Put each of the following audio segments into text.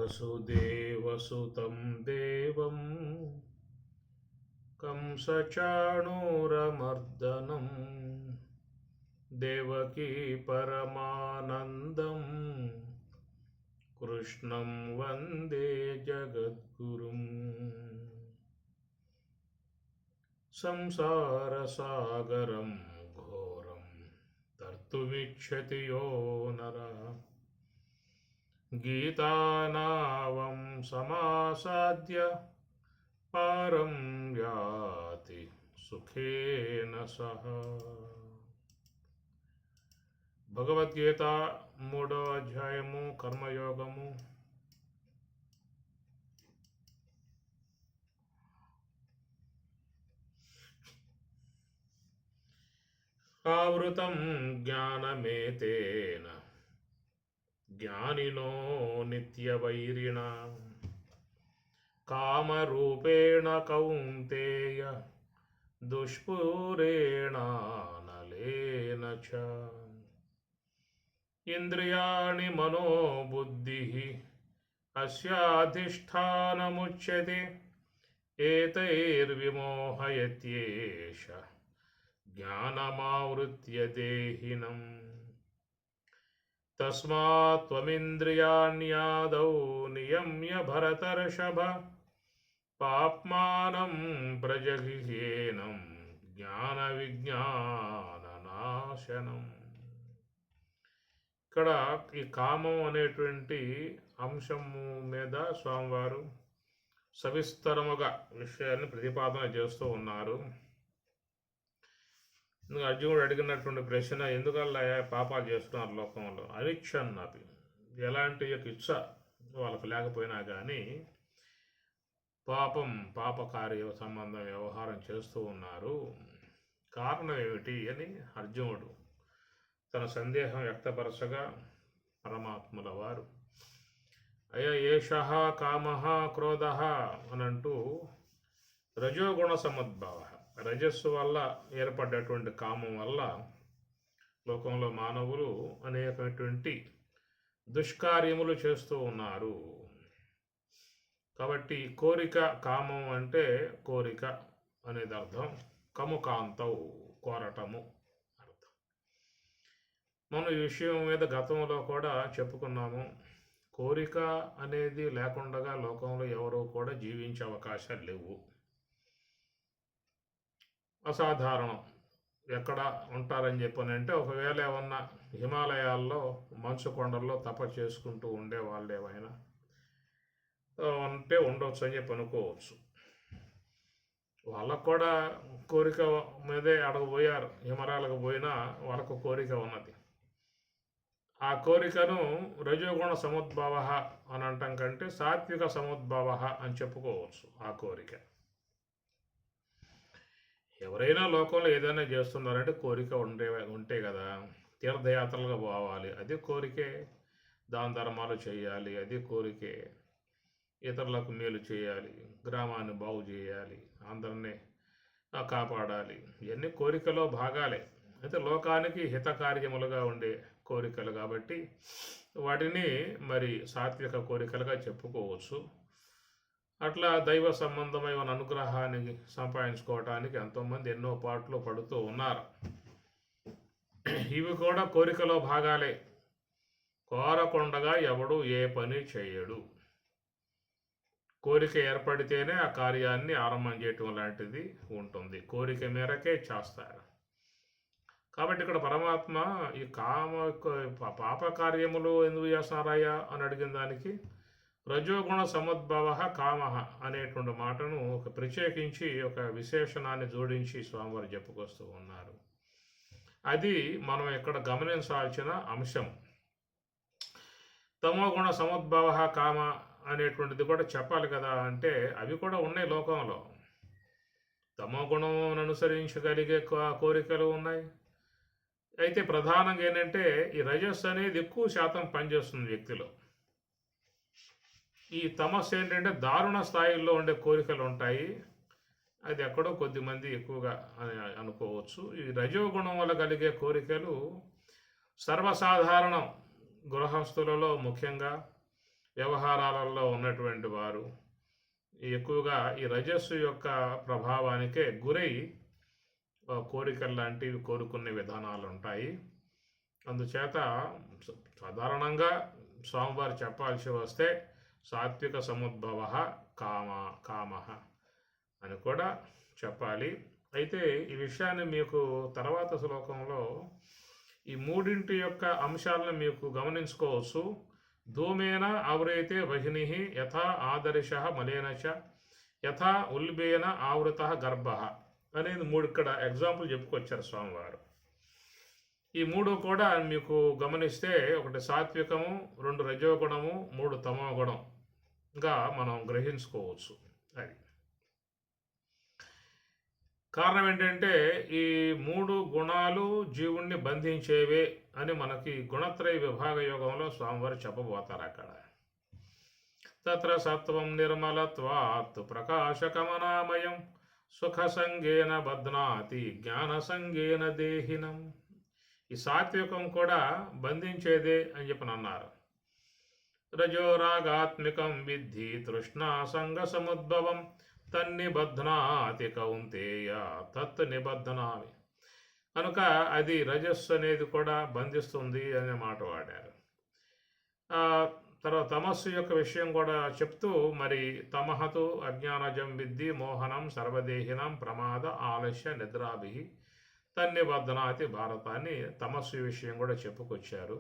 వసుదేవసుతం దేవం కంసచాణూరమర్దనం దేవకీ పరమానందం కృష్ణం వందే జగద్గురుం. సంసారసాగరం ఘోరం తర్తుమిచ్చతి యో నరః గీతానావం సమాసాద్య పారం యాతి సుఖేన సహ. భగవద్గీత 3వ అధ్యాయము కర్మయోగము. ఆవృతం జ్ఞానమేతేన జ్ఞానినో నిత్యవైరిణా కామరూపేణ కౌంతేయ దుష్పూరేణానలేన చ. ఇంద్రియాణి మనోబుద్ధిః అస్యాధిష్ఠానముచ్యతే ఏతైర్విమోహయత్యేష జ్ఞానమావృత్య దేహినం. తస్మాత్ త్వమింద్రియాణ్యాదౌ నియమ్య భరతర్షభ పాప్మానం ప్రజహిహ్యేనం జ్ఞాన విజ్ఞాననాశనం. ఇక్కడ ఈ కామం అనేటువంటి అంశము మీద స్వామివారు సవిస్తరముగా విషయాన్ని ప్రతిపాదన చేస్తూ ఉన్నారు. అర్జునుడు అడిగినటువంటి ప్రశ్న, ఎందుకల్లా పాపాలు చేస్తున్నారు లోకంలో? అనిచ్చన్నది ఎలాంటి యొక్క ఇచ్చ వాళ్ళకు లేకపోయినా కానీ పాపకార్య సంబంధం వ్యవహారం చేస్తూ ఉన్నారు. కారణం ఏమిటి అని అర్జునుడు తన సందేహం వ్యక్తపరచగా పరమాత్ముల వారు ఏషః కామః క్రోధః అనంటూ రజోగుణ సముద్భవ, రజస్సు వల్ల ఏర్పడ్డటువంటి కామం వల్ల లోకంలో మానవులు అనేకటువంటి దుష్కార్యములు చేస్తూ ఉన్నారు. కాబట్టి కోరిక, కామం అంటే కోరిక అనేది అర్థం. కముకాంతౌ కోరటము అర్థం. మనం ఈ విషయం మీద గతంలో కూడా చెప్పుకున్నాము. కోరిక అనేది లేకుండా లోకంలో ఎవరూ కూడా జీవించే అవకాశాలు లేవు. అసాధారణం. ఎక్కడ ఉంటారని చెప్పనంటే, ఒకవేళ ఏమన్నా హిమాలయాల్లో మంచు కొండల్లో తప చేసుకుంటూ ఉండే వాళ్ళు ఏమైనా అంటే ఉండవచ్చు అని చెప్పి అనుకోవచ్చు. వాళ్ళకు కూడా కోరిక మీదే అడగబోయారు. హిమాలయాలకు పోయినా వాళ్ళకు కోరిక ఉన్నది. ఆ కోరికను రజోగుణ సముద్భవ అని అంటాం కంటే సాత్విక సముద్భవ అని చెప్పుకోవచ్చు. ఆ కోరిక ఎవరైనా లోకంలో ఏదైనా చేస్తున్నారంటే కోరిక ఉంటే కదా. తీర్థయాత్రలుగా పోవాలి, అది కోరికే. దాన ధర్మాలు చేయాలి, అది కోరికే. ఇతరులకు మేలు చేయాలి, గ్రామాన్ని బాగు చేయాలి, అందరినీ కాపాడాలి, ఇవన్నీ కోరికలో భాగాలే. అయితే లోకానికి హితకార్యములుగా ఉండే కోరికలు కాబట్టి వాటిని మరి సాత్విక కోరికలుగా చెప్పుకోవచ్చు. అట్లా దైవ సంబంధమైన అనుగ్రహాన్ని సంపాదించుకోవటానికి ఎంతోమంది ఎన్నో పాటలు పడుతూ ఉన్నారు. ఇవి కూడా కోరికలో భాగాలే. కోరకుండగా ఎవడు ఏ పని చేయడు. కోరిక ఏర్పడితేనే ఆ కార్యాన్ని ఆరంభం చేయటం లాంటిది ఉంటుంది. కోరిక మేరకే చేస్తారు. కాబట్టి ఇక్కడ పరమాత్మ ఈ పాప కార్యములు ఎందుకు చేస్తున్నారయ్యా అని అడిగిన దానికి రజోగుణ సముద్భవ కామ అనేటువంటి మాటను ప్రత్యేకించి ఒక విశేషణాన్ని జోడించి స్వామివారు చెప్పుకొస్తూ ఉన్నారు. అది మనం ఇక్కడ గమనించాల్సిన అంశం. తమోగుణ సముద్భవ కామ అనేటువంటిది కూడా చెప్పాలి కదా. అంటే అవి కూడా ఉన్నాయి లోకంలో. తమోగుణం అనుసరించగలిగే కోరికలు ఉన్నాయి. అయితే ప్రధానంగా ఏంటంటే ఈ రజస్సు అనేది ఎక్కువ శాతం పనిచేస్తుంది వ్యక్తిలో. ఈ తమస్సు ఏంటంటే దారుణ స్థాయిలో ఉండే కోరికలు ఉంటాయి. అది ఎక్కడో కొద్దిమంది ఎక్కువగా అనుకోవచ్చు. ఈ రజోగుణం వల్ల కలిగే కోరికలు సర్వసాధారణం. గృహస్థులలో ముఖ్యంగా వ్యవహారాలలో ఉన్నటువంటి వారు ఎక్కువగా ఈ రజస్సు యొక్క ప్రభావానికే గురై కోరికలు లాంటివి కోరుకునే విధానాలు ఉంటాయి. అందుచేత సాధారణంగా స్వామివారు చెప్పాల్సి వస్తే సాత్విక సముద్భవ కామ అని కూడా చెప్పాలి. అయితే ఈ విషయాన్ని మీకు తర్వాత శ్లోకంలో ఈ మూడింటి యొక్క అంశాలను మీకు గమనించుకోవచ్చు. ధూమేన ఆవృతే వహిని యథా ఆదర్శ మలేన చ యథా ఉల్బేన ఆవృత గర్భ అనేది ఇక్కడ ఎగ్జాంపుల్ చెప్పుకొచ్చారు స్వామివారు. ఈ మూడు కూడా మీకు గమనిస్తే ఒకటి సాత్వికము, 2 రజోగుణము, 3 తమో గుణంగా మనం గ్రహించుకోవచ్చు. అది కారణం ఏంటంటే ఈ 3 గుణాలు జీవుణ్ణి బంధించేవే అని మనకి గుణత్రయ విభాగ యోగంలో స్వామివారు చెప్పబోతారు. అక్కడ తత్ర సత్వం నిర్మలత్వాత్ ప్రకాశకమనామయం సుఖ సంగేన బధ్నాతి జ్ఞాన సంగేన దేహినం. ఈ సాత్వికం కూడా బంధించేదే అని చెప్పనన్నారు. రజోరాగాత్మికం విద్ధి తృష్ణా సంగ సముద్భవం తన్నిబధ్నాతి కౌంతేయ తత్ నిబధ్నామి. కనుక అది రజస్సు అనేది కూడా బంధిస్తుంది అనే మాట వాడారు. తర్వాత తమస్సు యొక్క విషయం కూడా చెప్తూ మరి తమహతు అజ్ఞానజం విద్ధి మోహనం సర్వదేహినం ప్రమాద ఆలస్య నిద్రాభి తన్నిబధ్నాతి భారతాన్ని తమస్సు విషయం కూడా చెప్పుకొచ్చారు.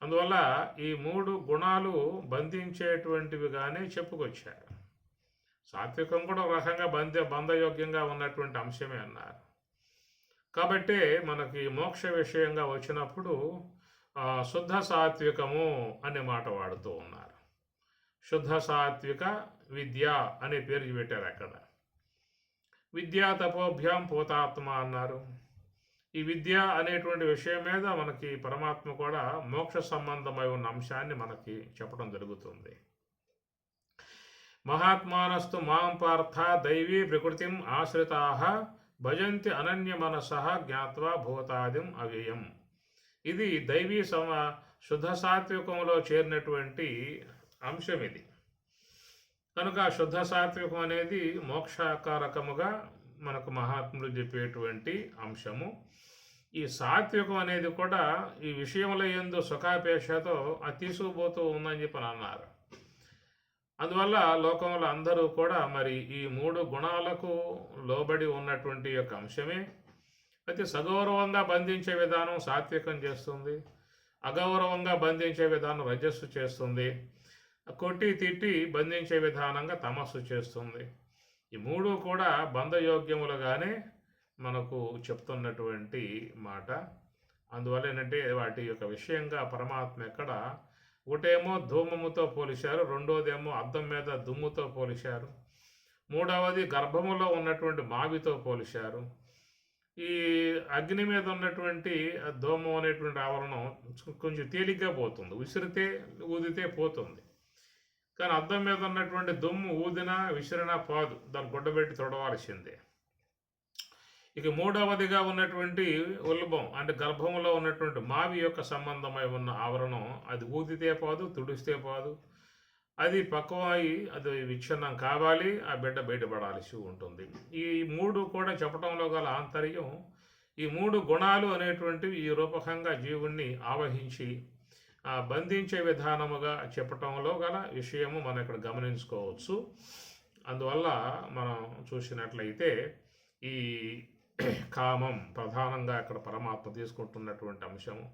అందువల్ల ఈ 3 గుణాలు బంధించేటువంటివిగానే చెప్పుకొచ్చారు. సాత్వికం కూడా ఒక రకంగా బంధయోగ్యంగా ఉన్నటువంటి అంశమే అన్నారు. కాబట్టి మనకి మోక్ష విషయంగా వచ్చినప్పుడు శుద్ధ సాత్వికము అనే మాట వాడుతూ ఉన్నారు. శుద్ధ సాత్విక విద్య అనే పేరు పెట్టారు. అక్కడ విద్యా తపోభ్యాం పోతాత్మ అన్నారు. ఈ విద్య అనేటువంటి విషయం మీద మనకి పరమాత్మ కూడా మోక్ష సంబంధమై ఉన్న అంశాన్ని మనకి చెప్పడం జరుగుతుంది. మహాత్మానస్తు మాం పార్థ దైవీ ప్రకృతిం ఆశ్రితాః భజంతి అనన్య మనసః జ్ఞాత్వా భూతాదిం అవ్యయం. ఇది దైవీ శుద్ధ సాత్వికంలో చేరినటువంటి అంశం ఇది. కనుక శుద్ధ సాత్వికం అనేది మోక్షకారకముగా మనకు మహాత్ములు చెప్పేటువంటి అంశము. ఈ సాత్వికం అనేది కూడా ఈ విషయముల యందు సుఖాపేక్షతో అది తీసుకుపోతూ ఉందని చెప్పి అన్నారు. అందువల్ల లోకంలో అందరూ కూడా మరి ఈ 3 గుణాలకు లోబడి ఉన్నటువంటి యొక్క అంశమే. అయితే సగౌరవంగా బంధించే విధానం సాత్వికం చేస్తుంది, అగౌరవంగా బంధించే విధానం రజస్సు చేస్తుంది, కొట్టి తిట్టి బంధించే విధానంగా తమస్సు చేస్తుంది. ఈ 3 కూడా బంధయోగ్యములుగానే మనకు చెప్తున్నటువంటి మాట. అందువల్ల ఏంటంటే వాటి యొక్క విషయంగా పరమాత్మ ఎక్కడ ఒకటేమో ధూమముతో పోలిశారు, రెండోదేమో అద్దం మీద దుమ్ముతో పోలిశారు, మూడవది గర్భములో ఉన్నటువంటి మావితో పోలిశారు. ఈ అగ్ని మీద ఉన్నటువంటి ధూమం అనేటువంటి ఆవరణం కొంచెం తేలిగ్గా పోతుంది, విసిరితే ఊదితే పోతుంది. కానీ అద్దం మీద ఉన్నటువంటి దుమ్ము ఊదినా విసిరినా పోదు, దాన్ని గుడ్డబెట్టి తొడవాల్సిందే. ఇక మూడవదిగా ఉన్నటువంటి ఉల్బం అంటే గర్భంలో ఉన్నటువంటి మావి యొక్క సంబంధమై ఉన్న ఆవరణం అది ఊదితే పోదు, తుడిస్తే పోదు, అది పక్వమై అది విచ్ఛిన్నం కావాలి, ఆ బిడ్డ బయటపడాల్సి ఉంటుంది. ఈ 3 కూడా చెప్పడంలో గల ఆంతర్యం ఈ 3 గుణాలు అనేటువంటివి ఈ రూపకంగా జీవుణ్ణి ఆవహించి బంధించే విధానముగా చెప్పటంలో గల విషయము మనం ఇక్కడ గమనించుకోవచ్చు. అందువల్ల మనం చూసినట్లయితే ఈ కామం ప్రధానంగా ఇక్కడ పరమాత్మ తీసుకుంటున్నటువంటి అంశము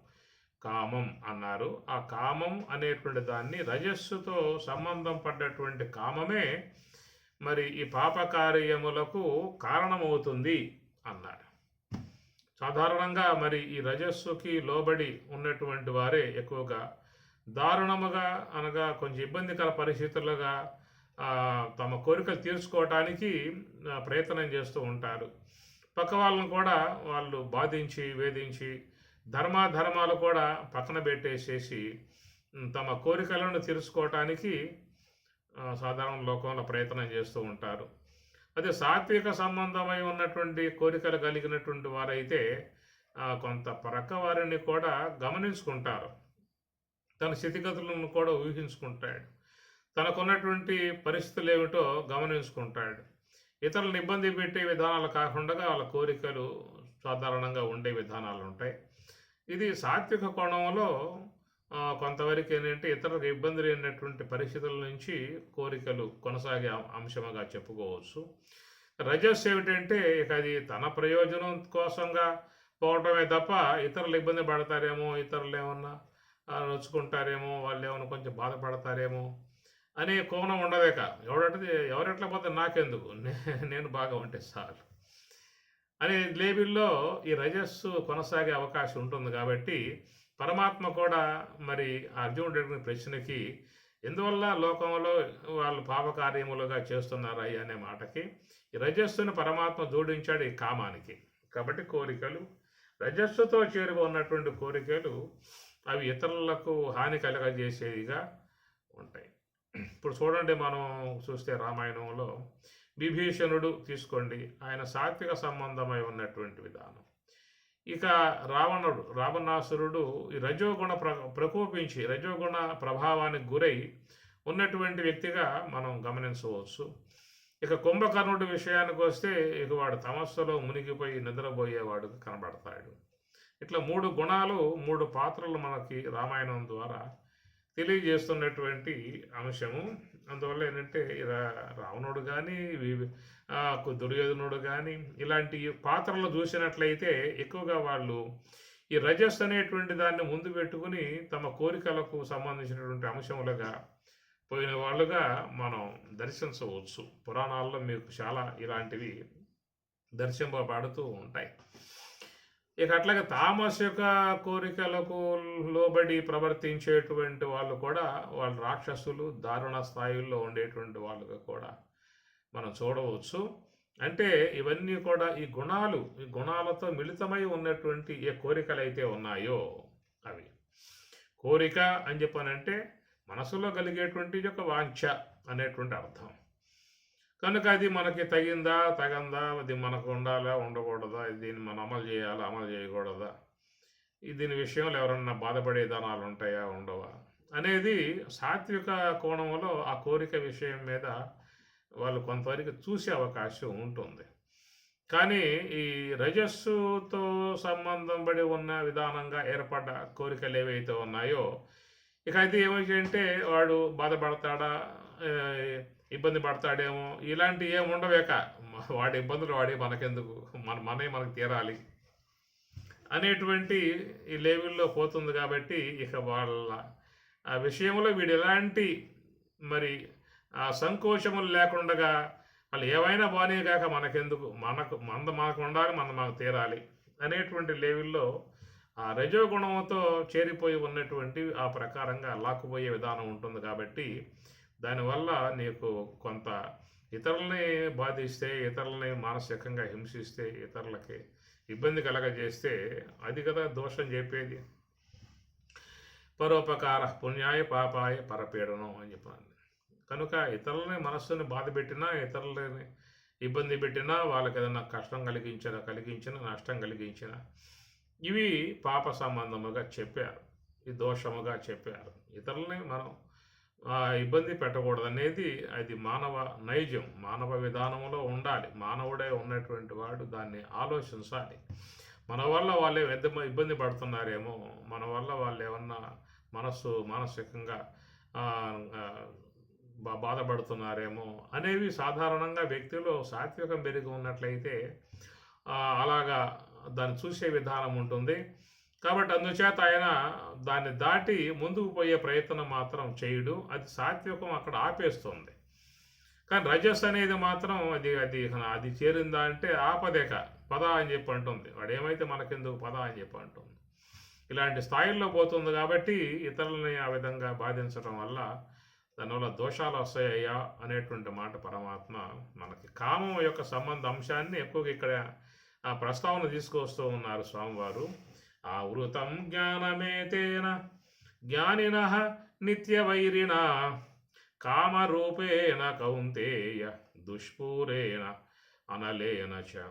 కామం అన్నారు. ఆ కామం అనేటువంటి దాన్ని రజస్సుతో సంబంధం పడ్డటువంటి కామమే మరి ఈ పాపకార్యములకు కారణమవుతుంది అన్నారు. సాధారణంగా మరి ఈ రజస్సుకి లోబడి ఉన్నటువంటి వారే ఎక్కువగా దారుణముగా అనగా కొంచెం ఇబ్బందికర పరిస్థితులుగా తమ కోరికలు తీర్చుకోవటానికి ప్రయత్నం చేస్తూ ఉంటారు. పక్క వాళ్ళను కూడా వాళ్ళు బాధించి వేధించి ధర్మాలు కూడా పక్కన పెట్టేసేసి తమ కోరికలను తీర్చుకోవటానికి సాధారణ లోకంలో ప్రయత్నం చేస్తూ ఉంటారు. అదే సాత్విక సంబంధమై ఉన్నటువంటి కోరికలు కలిగినటువంటి వారైతే కొంత ప్రక్క వారిని కూడా గమనించుకుంటారు. తన స్థితిగతులను కూడా ఊహించుకుంటాడు. తనకున్నటువంటి పరిస్థితులు ఏమిటో గమనించుకుంటాడు. ఇతరులను ఇబ్బంది పెట్టే విధానాలు కాకుండా వాళ్ళ కోరికలు సాధారణంగా ఉండే విధానాలు ఉంటాయి. ఇది సాత్విక కోణంలో కొంతవరకు ఏంటంటే ఇతరులకు ఇబ్బంది లేనటువంటి పరిస్థితుల నుంచి కోరికలు కొనసాగే అంశముగా చెప్పుకోవచ్చు. రజస్ ఏమిటంటే ఇక అది తన ప్రయోజనం కోసంగా పోవటమే తప్ప ఇతరులు ఇబ్బంది పడతారేమో, ఇతరులు ఏమన్నా నొచ్చుకుంటారేమో, వాళ్ళు ఏమన్నా కొంచెం బాధపడతారేమో అనే కోణం ఉండలేక ఎవరెట్లా పోతే నాకెందుకు, నేను బాగా ఉంటే చాలు అనే లేబిల్లో ఈ రజస్సు కొనసాగే అవకాశం ఉంటుంది. కాబట్టి పరమాత్మ కూడా మరి అర్జునుడు అడిగిన ప్రశ్నకి ఎందువల్ల లోకంలో వాళ్ళు పాపకార్యములుగా చేస్తున్నారు అనే మాటకి ఈ రజస్సును పరమాత్మ జోడించాడు ఈ కామానికి. కాబట్టి కోరికలు రజస్సుతో చేరువ ఉన్నటువంటి కోరికలు అవి ఇతరులకు హాని కలగజేసేవిగా ఉంటాయి. ఇప్పుడు చూడండి, మనం చూస్తే రామాయణంలో విభీషణుడు తీసుకోండి, ఆయన సాత్విక సంబంధమై ఉన్నటువంటి విధానం. ఇక రావణాసురుడు ఈ రజోగుణ ప్రకోపించి రజోగుణ ప్రభావానికి గురై ఉన్నటువంటి వ్యక్తిగా మనం గమనించవచ్చు. ఇక కుంభకర్ణుడి విషయానికి వస్తే ఇక వాడు తమస్సులో మునిగిపోయి నిద్రపోయేవాడు కనబడతాడు. ఇట్లా 3 గుణాలు 3 పాత్రలు మనకి రామాయణం ద్వారా తెలియజేస్తున్నటువంటి అంశము. అందువల్ల ఏంటంటే రావణుడు కానీ దుర్యోధనుడు కానీ ఇలాంటి పాత్రలు చూసినట్లయితే ఎక్కువగా వాళ్ళు ఈ రజస్ అనేటువంటి దాన్ని ముందు పెట్టుకుని తమ కోరికలకు సంబంధించినటువంటి అంశములుగా పోయిన వాళ్ళుగా మనం దర్శించవచ్చు. పురాణాల్లో మీకు చాలా ఇలాంటివి దర్శింపబడుతూ ఉంటాయి. ఇక అట్లాగే తామస్ యొక్క కోరికలకు లోబడి ప్రవర్తించేటువంటి వాళ్ళు కూడా వాళ్ళు రాక్షసులు, దారుణ స్థాయిల్లో ఉండేటువంటి వాళ్ళుగా కూడా మనం చూడవచ్చు. అంటే ఇవన్నీ కూడా ఈ గుణాలతో మిళితమై ఉన్నటువంటి ఏ కోరికలు అయితే ఉన్నాయో అవి కోరిక అని చెప్పానంటే మనసులో కలిగేటువంటి ఒక వాంఛ అనేటువంటి అర్థం. కనుక అది మనకి తగిందా తగందా, అది మనకు ఉండాలా ఉండకూడదా, దీన్ని మనం అమలు చేయాలా అమలు చేయకూడదా, దీని విషయంలో ఎవరన్నా బాధపడే విధానాలు ఉంటాయా ఉండవా అనేది సాత్విక కోణంలో ఆ కోరిక విషయం మీద వాళ్ళు కొంతవరకు చూసే అవకాశం ఉంటుంది. కానీ ఈ రజస్సుతో సంబంధం పడి ఉన్న విధానంగా ఏర్పడ్డ కోరికలు ఏవైతే ఉన్నాయో ఇక అది ఏమైందంటే వాడు బాధపడతాడా, ఇబ్బంది పడతాడేమో, ఇలాంటివి ఏమి ఉండవేక వాడి ఇబ్బందులు వాడి మనకెందుకు, మనకు తీరాలి అనేటువంటి ఈ లెవెల్లో పోతుంది. కాబట్టి ఇక వాళ్ళ ఆ విషయంలో వీడు ఎలాంటి మరి ఆ సంకోచములు లేకుండా వాళ్ళు ఏమైనా బానే కాక మనకెందుకు, మనకు ఉండాలి, మనకు తీరాలి అనేటువంటి లెవెల్లో ఆ రజోగుణంతో చేరిపోయి ఉన్నటువంటి ఆ ప్రకారంగా లాక్కుపోయే విధానం ఉంటుంది. కాబట్టి దానివల్ల నీకు కొంత ఇతరులని బాధిస్తే, ఇతరులని మానసికంగా హింసిస్తే, ఇతరులకి ఇబ్బంది కలగజేస్తే అది కదా దోషం చెప్పేది. పరోపకార పుణ్యాయ పాపాయ పరపీడనం అని చెప్పాను. కనుక ఇతరులని మనస్సుని బాధ పెట్టినా, ఇతరులని ఇబ్బంది పెట్టినా, వాళ్ళకి ఏదైనా కష్టం కలిగించిన నష్టం కలిగించిన ఇవి పాప సంబంధముగా చెప్పారు, ఈ దోషముగా చెప్పారు. ఇతరులని మనం ఇబ్బంది పెట్టకూడదు అనేది అది మానవ నైజం, మానవ విధానంలో ఉండాలి. మానవుడే ఉన్నటువంటి వాడు దాన్ని ఆలోచించాలి. మన వల్ల వాళ్ళు ఇబ్బంది పడుతున్నారేమో, మన వల్ల వాళ్ళు ఏమన్నా మానసికంగా బాధపడుతున్నారేమో అనేవి సాధారణంగా వ్యక్తిలో సాత్వికం పెరిగి ఉన్నట్లయితే అలాగా దాన్ని చూసే విధానం ఉంటుంది. కాబట్టి అందుచేత ఆయన దాన్ని దాటి ముందుకు పోయే ప్రయత్నం మాత్రం చేయడు. అది సాత్వికం అక్కడ ఆపేస్తుంది. కానీ రజస్ అనేది మాత్రం అది చేరిందా అంటే ఆపదేక పద అని చెప్పి అంటుంది. వాడు ఏమైతే మనకెందుకు పద అని చెప్పి అంటుంది. ఇలాంటి స్థాయిల్లో పోతుంది. కాబట్టి ఇతరులని ఆ విధంగా బాధించడం వల్ల దానివల్ల దోషాలు వస్తాయ్యా అనేటువంటి మాట పరమాత్మ మనకి కామం యొక్క సంబంధ అంశాన్ని ఎక్కువగా ఇక్కడ ఆ ప్రస్తావన తీసుకొస్తూ ఉన్నారు స్వామివారు. ఆవృతం జ్ఞానమేతేన జ్ఞానినః నిత్యవైరిణ కామరూపేణ కౌంతేయ దుష్పూరేణ అనలేన చ.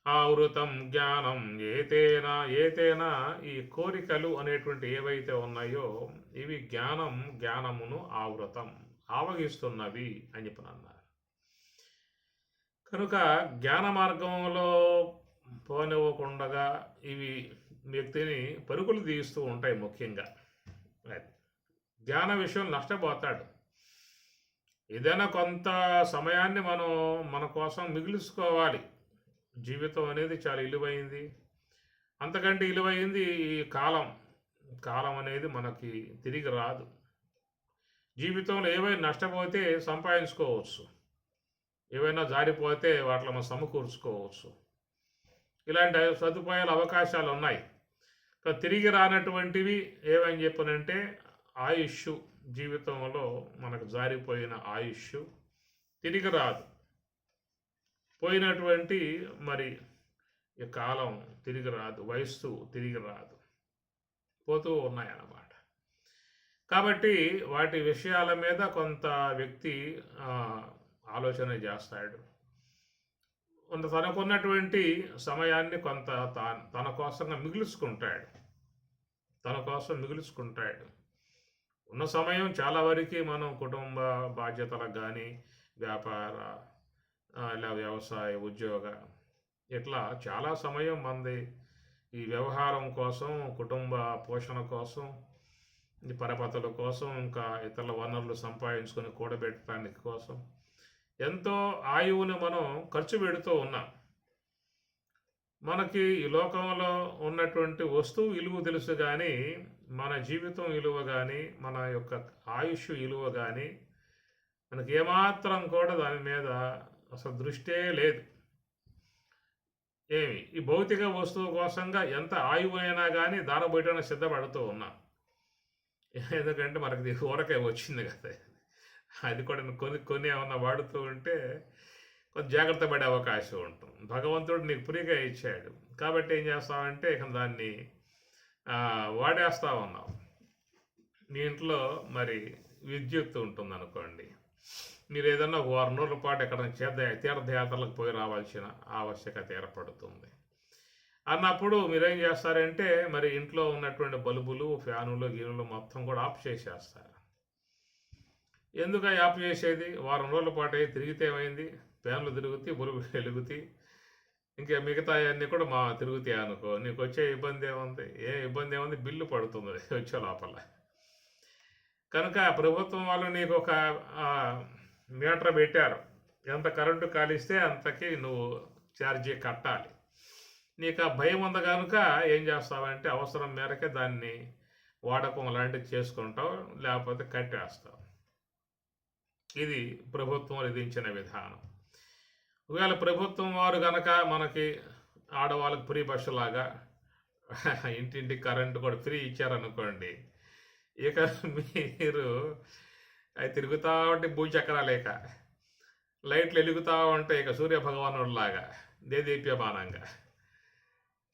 ఆవృతం జ్ఞానం ఏతేనా ఏతేనా. ఈ కోరికలు అనేటువంటి ఏవైతే ఉన్నాయో ఇవి జ్ఞానమును ఆవృతం ఆవగిస్తున్నవి అని చెప్పి అన్నారు. కనుక జ్ఞాన మార్గంలో పోనివ్వకుండా ఇవి వ్యక్తిని పరుగులు తీస్తూ ఉంటాయి. ముఖ్యంగా జ్ఞాన విషయం నష్టపోతాడు. ఏదైనా కొంత సమయాన్ని మనం మన కోసం మిగులుసుకోవాలి. జీవితం అనేది చాలా విలువైంది. అంతకంటే విలువైంది ఈ కాలం అనేది మనకి తిరిగి రాదు. జీవితంలో ఏవైనా నష్టపోతే సంపాదించుకోవచ్చు, ఏవైనా జారిపోతే వాటిలో మనం సమకూర్చుకోవచ్చు. ఇలాంటి సదుపాయాలు అవకాశాలు ఉన్నాయి. తిరిగి రానటువంటివి ఏమని చెప్పనంటే ఆయుష్. జీవితంలో మనకు జారిపోయిన ఆయుష్ తిరిగి రాదు. పోయినటువంటి మరి ఈ కాలం తిరిగి రాదు, వయస్సు తిరిగి రాదు, పోతూ ఉన్నాయన్నమాట. కాబట్టి వాటి విషయాల మీద కొంత వ్యక్తి ఆలోచన చేస్తాడు. కొంత తనకున్నటువంటి సమయాన్ని కొంత తన కోసంగా మిగులుచుకుంటాడు. ఉన్న సమయం చాలా వరకు మనం కుటుంబ బాధ్యతలకు కానీ, వ్యాపార ఇలా వ్యవసాయ, ఉద్యోగ ఇట్లా చాలా సమయం మంది ఈ వ్యవహారం కోసం, కుటుంబ పోషణ కోసం, ఈ పరపతుల కోసం, ఇంకా ఇతరుల వనరులు సంపాదించుకొని కూడబెట్టడానికి కోసం ఎంతో ఆయువుని మనం ఖర్చు పెడుతూ ఉన్నాం. మనకి ఈ లోకంలో ఉన్నటువంటి వస్తువు విలువ తెలుసు, కానీ మన జీవితం విలువ కానీ, మన యొక్క ఆయుష్ విలువ కానీ మనకి ఏమాత్రం కూడా దాని మీద అసలు దృష్టే లేదు. ఈ భౌతిక వస్తువు కోసంగా ఎంత ఆయువునైనా కానీ దానబోయడానికి సిద్ధపడుతూ ఉన్నాం. ఎందుకంటే మనకి ఊరకే వచ్చింది కదా, అది కూడా కొన్ని ఏమన్నా వాడుతూ ఉంటే కొంచెం జాగ్రత్త పడే అవకాశం ఉంటుంది. భగవంతుడు నీకు ఫ్రీగా ఇచ్చాడు కాబట్టి ఏం చేస్తావంటే ఇక దాన్ని వాడేస్తూ ఉన్నావు. మీ ఇంట్లో మరి విద్యుత్ ఉంటుంది అనుకోండి, మీరు ఏదన్నా ఒక 6 రోజుల పాటు ఎక్కడ తీర్థయాత్రలకు పోయి రావాల్సిన ఆవశ్యకత ఏర్పడుతుంది అన్నప్పుడు మీరేం చేస్తారంటే మరి ఇంట్లో ఉన్నటువంటి బల్బులు, ఫ్యానులు, గీనులు మొత్తం కూడా ఆఫ్ చేసేస్తారు. ఎందుకు ఆఫ్ చేసేది? వారం రోజుల పాటు తిరిగితే ఏమైంది? ఫ్యాన్లు తిరుగుతాయి, బల్బులు వెలుగుతాయి, ఇంకా మిగతా అన్నీ కూడా తిరుగుతాయి అనుకో. నీకు వచ్చే ఇబ్బంది ఏముంది? ఇబ్బంది ఏముంది? బిల్లు పడుతుంది వచ్చే లోపల. కనుక ప్రభుత్వం వాళ్ళు నీకు ఒక మీటర్ పెట్టారు, ఎంత కరెంటు కాలిస్తే అంతకి నువ్వు ఛార్జీ కట్టాలి. నీకు ఆ భయం ఉంది కనుక ఏం చేస్తావంటే అవసరం మేరకే దాన్ని వాడకం లాంటివి చేసుకుంటావు, లేకపోతే కట్టేస్తావు. ఇది ప్రభుత్వం విధించిన విధానం. ఒకవేళ ప్రభుత్వం వారు కనుక మనకి ఆడవాళ్ళకి ఫ్రీ బస్సులాగా ఇంటింటికి కరెంటు కూడా ఫ్రీ ఇచ్చారనుకోండి, ఇక మీరు అవి తిరుగుతూ ఉంటే భూచక్రాలేక లైట్లు వెలుగుతూ ఉంటాయి ఇక సూర్యభగవానుడిలాగా దేదీప్యమానంగా.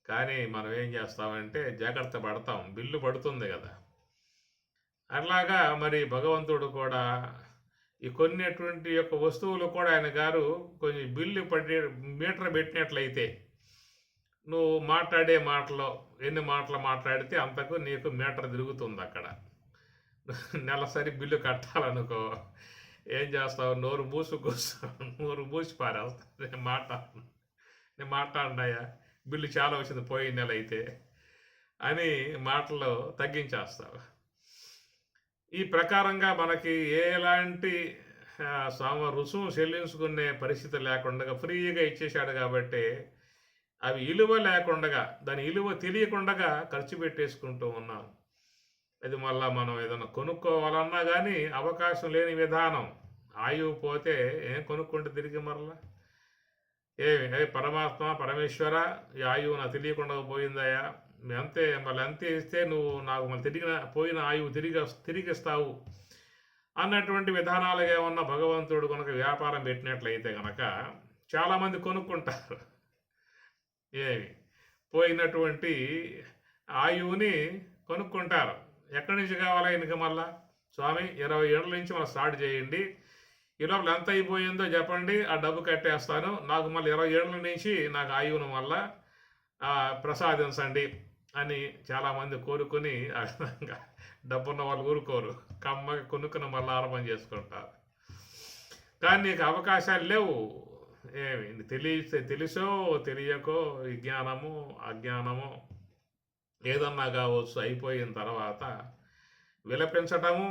కానీ మనం ఏం చేస్తామంటే జాగ్రత్త పడతాం, బిల్లు పడుతుంది కదా. అట్లాగా మరి భగవంతుడు కూడా ఈ కొన్నిటువంటి యొక్క వస్తువులు కూడా ఆయన గారు కొంచెం బిల్లు మీటర్ పెట్టినట్లయితే నువ్వు మాట్లాడే మాటలో ఎన్ని మాటలు మాట్లాడితే అంతకు నీకు మీటర్ తిరుగుతుంది. అక్కడ నెలసరి బిల్లు కట్టాలనుకో ఏం చేస్తావు? నోరు మూసి పారేస్తావు. నేను మాట్లాడినాయా, బిల్లు చాలా వచ్చింది పోయిన నెల అయితే అని మాటలు తగ్గించేస్తావు. ఈ ప్రకారంగా మనకి ఎలాంటి రుసుము చెల్లించుకునే పరిస్థితి లేకుండా ఫ్రీగా ఇచ్చేశాడు కాబట్టి అవి విలువ లేకుండా, దాని విలువ తెలియకుండా ఖర్చు పెట్టేసుకుంటూ ఉన్నాం. అది మళ్ళీ మనం ఏదైనా కొనుక్కోవాలన్నా కానీ అవకాశం లేని విధానం. ఆయువు పోతే ఏం కొనుక్కుంటే తిరిగి మరలా పరమాత్మ, పరమేశ్వర, ఈ ఆయువు నాకు తెలియకుండా పోయిందయ్యా, మళ్ళీ అంతే ఇస్తే నువ్వు నాకు మళ్ళీ పోయిన ఆయువు తిరిగిస్తావు అన్నటువంటి విధానాలుగా ఏమన్నా భగవంతుడు కనుక వ్యాపారం పెట్టినట్లయితే కనుక చాలామంది కొనుక్కుంటారు. పోయినటువంటి ఆయువుని కొనుక్కుంటారు. ఎక్కడి నుంచి కావాలా ఈయనకి? మళ్ళా స్వామి 20 ఏళ్ళ నుంచి మనం స్టార్ట్ చేయండి, ఈ లోపల ఎంత అయిపోయిందో చెప్పండి, ఆ డబ్బు కట్టేస్తాను, నాకు మళ్ళీ 20 ఏళ్ళ నుంచి నాకు ఆయువును మళ్ళా ప్రసాదించండి అని చాలామంది కోరుకొని ఆ విధంగా డబ్బున్న వాళ్ళు ఊరుకోరు, కమ్మగా కొనుక్కుని మళ్ళీ ఆరంభం చేసుకుంటారు. కానీ నీకు అవకాశాలు లేవు. ఏమి తెలుసో తెలియకో ఈ జ్ఞానము అజ్ఞానము ఏదన్నా కావచ్చు, అయిపోయిన తర్వాత విలపించటము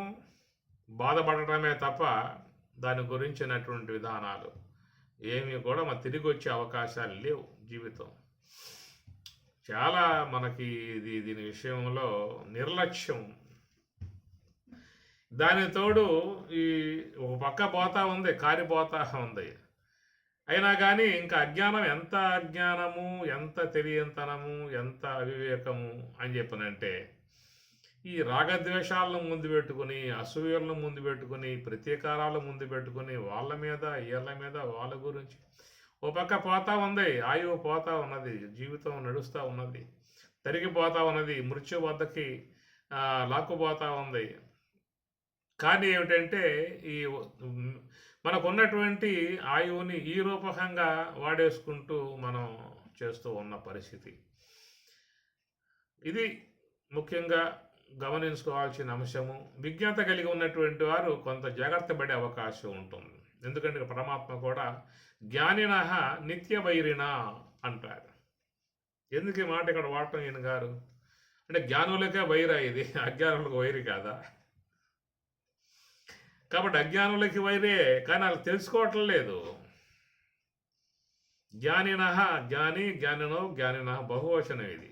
బాధపడటమే తప్ప దాని గురించినటువంటి విధానాలు ఏమీ కూడా మన తిరిగి వచ్చే అవకాశాలు లేవు. జీవితం చాలా మనకి దీని విషయంలో నిర్లక్ష్యం. దాని తోడు ఈ ఒక పక్క పోతా ఉంది, కారిపోతా ఉంది. అయినా కానీ ఇంకా ఎంత అజ్ఞానము, ఎంత తెలియంతనము, ఎంత అవివేకము అని చెప్పనంటే ఈ రాగద్వేషాలను ముందు పెట్టుకుని, అసూయలను ముందు పెట్టుకుని, ప్రతీకారాలు ముందు పెట్టుకుని, వాళ్ళ మీద వీళ్ళ మీద వాళ్ళ గురించి ఓ పక్క పోతా ఉంది, ఆయువు పోతా ఉన్నది, జీవితం నడుస్తూ ఉన్నది, తరిగిపోతా ఉన్నది, మృత్యు వద్దకి లాక్కుపోతా ఉంది. కానీ ఏమిటంటే ఈ మనకున్నటువంటి ఆయువుని ఈ రూపకంగా వాడేసుకుంటూ మనం చేస్తూ ఉన్న పరిస్థితి. ఇది ముఖ్యంగా గమనించుకోవాల్సిన అంశము. విజ్ఞత కలిగి ఉన్నటువంటి వారు కొంత జాగ్రత్త పడే అవకాశం ఉంటుంది. ఎందుకంటే పరమాత్మ కూడా జ్ఞానినః నిత్య వైరిణ అంటారు. ఎందుకు ఈ మాట ఇక్కడ వాడటం ఈయన గారు అంటే జ్ఞానులకే వైరా ఇది, అజ్ఞానులకు వైరి కాదా? కాబట్టి అజ్ఞానులకి వైరే, కానీ వాళ్ళు తెలుసుకోవటం లేదు. జ్ఞానినః, జ్ఞాని జ్ఞానినో జ్ఞానినః బహువచనం ఇది.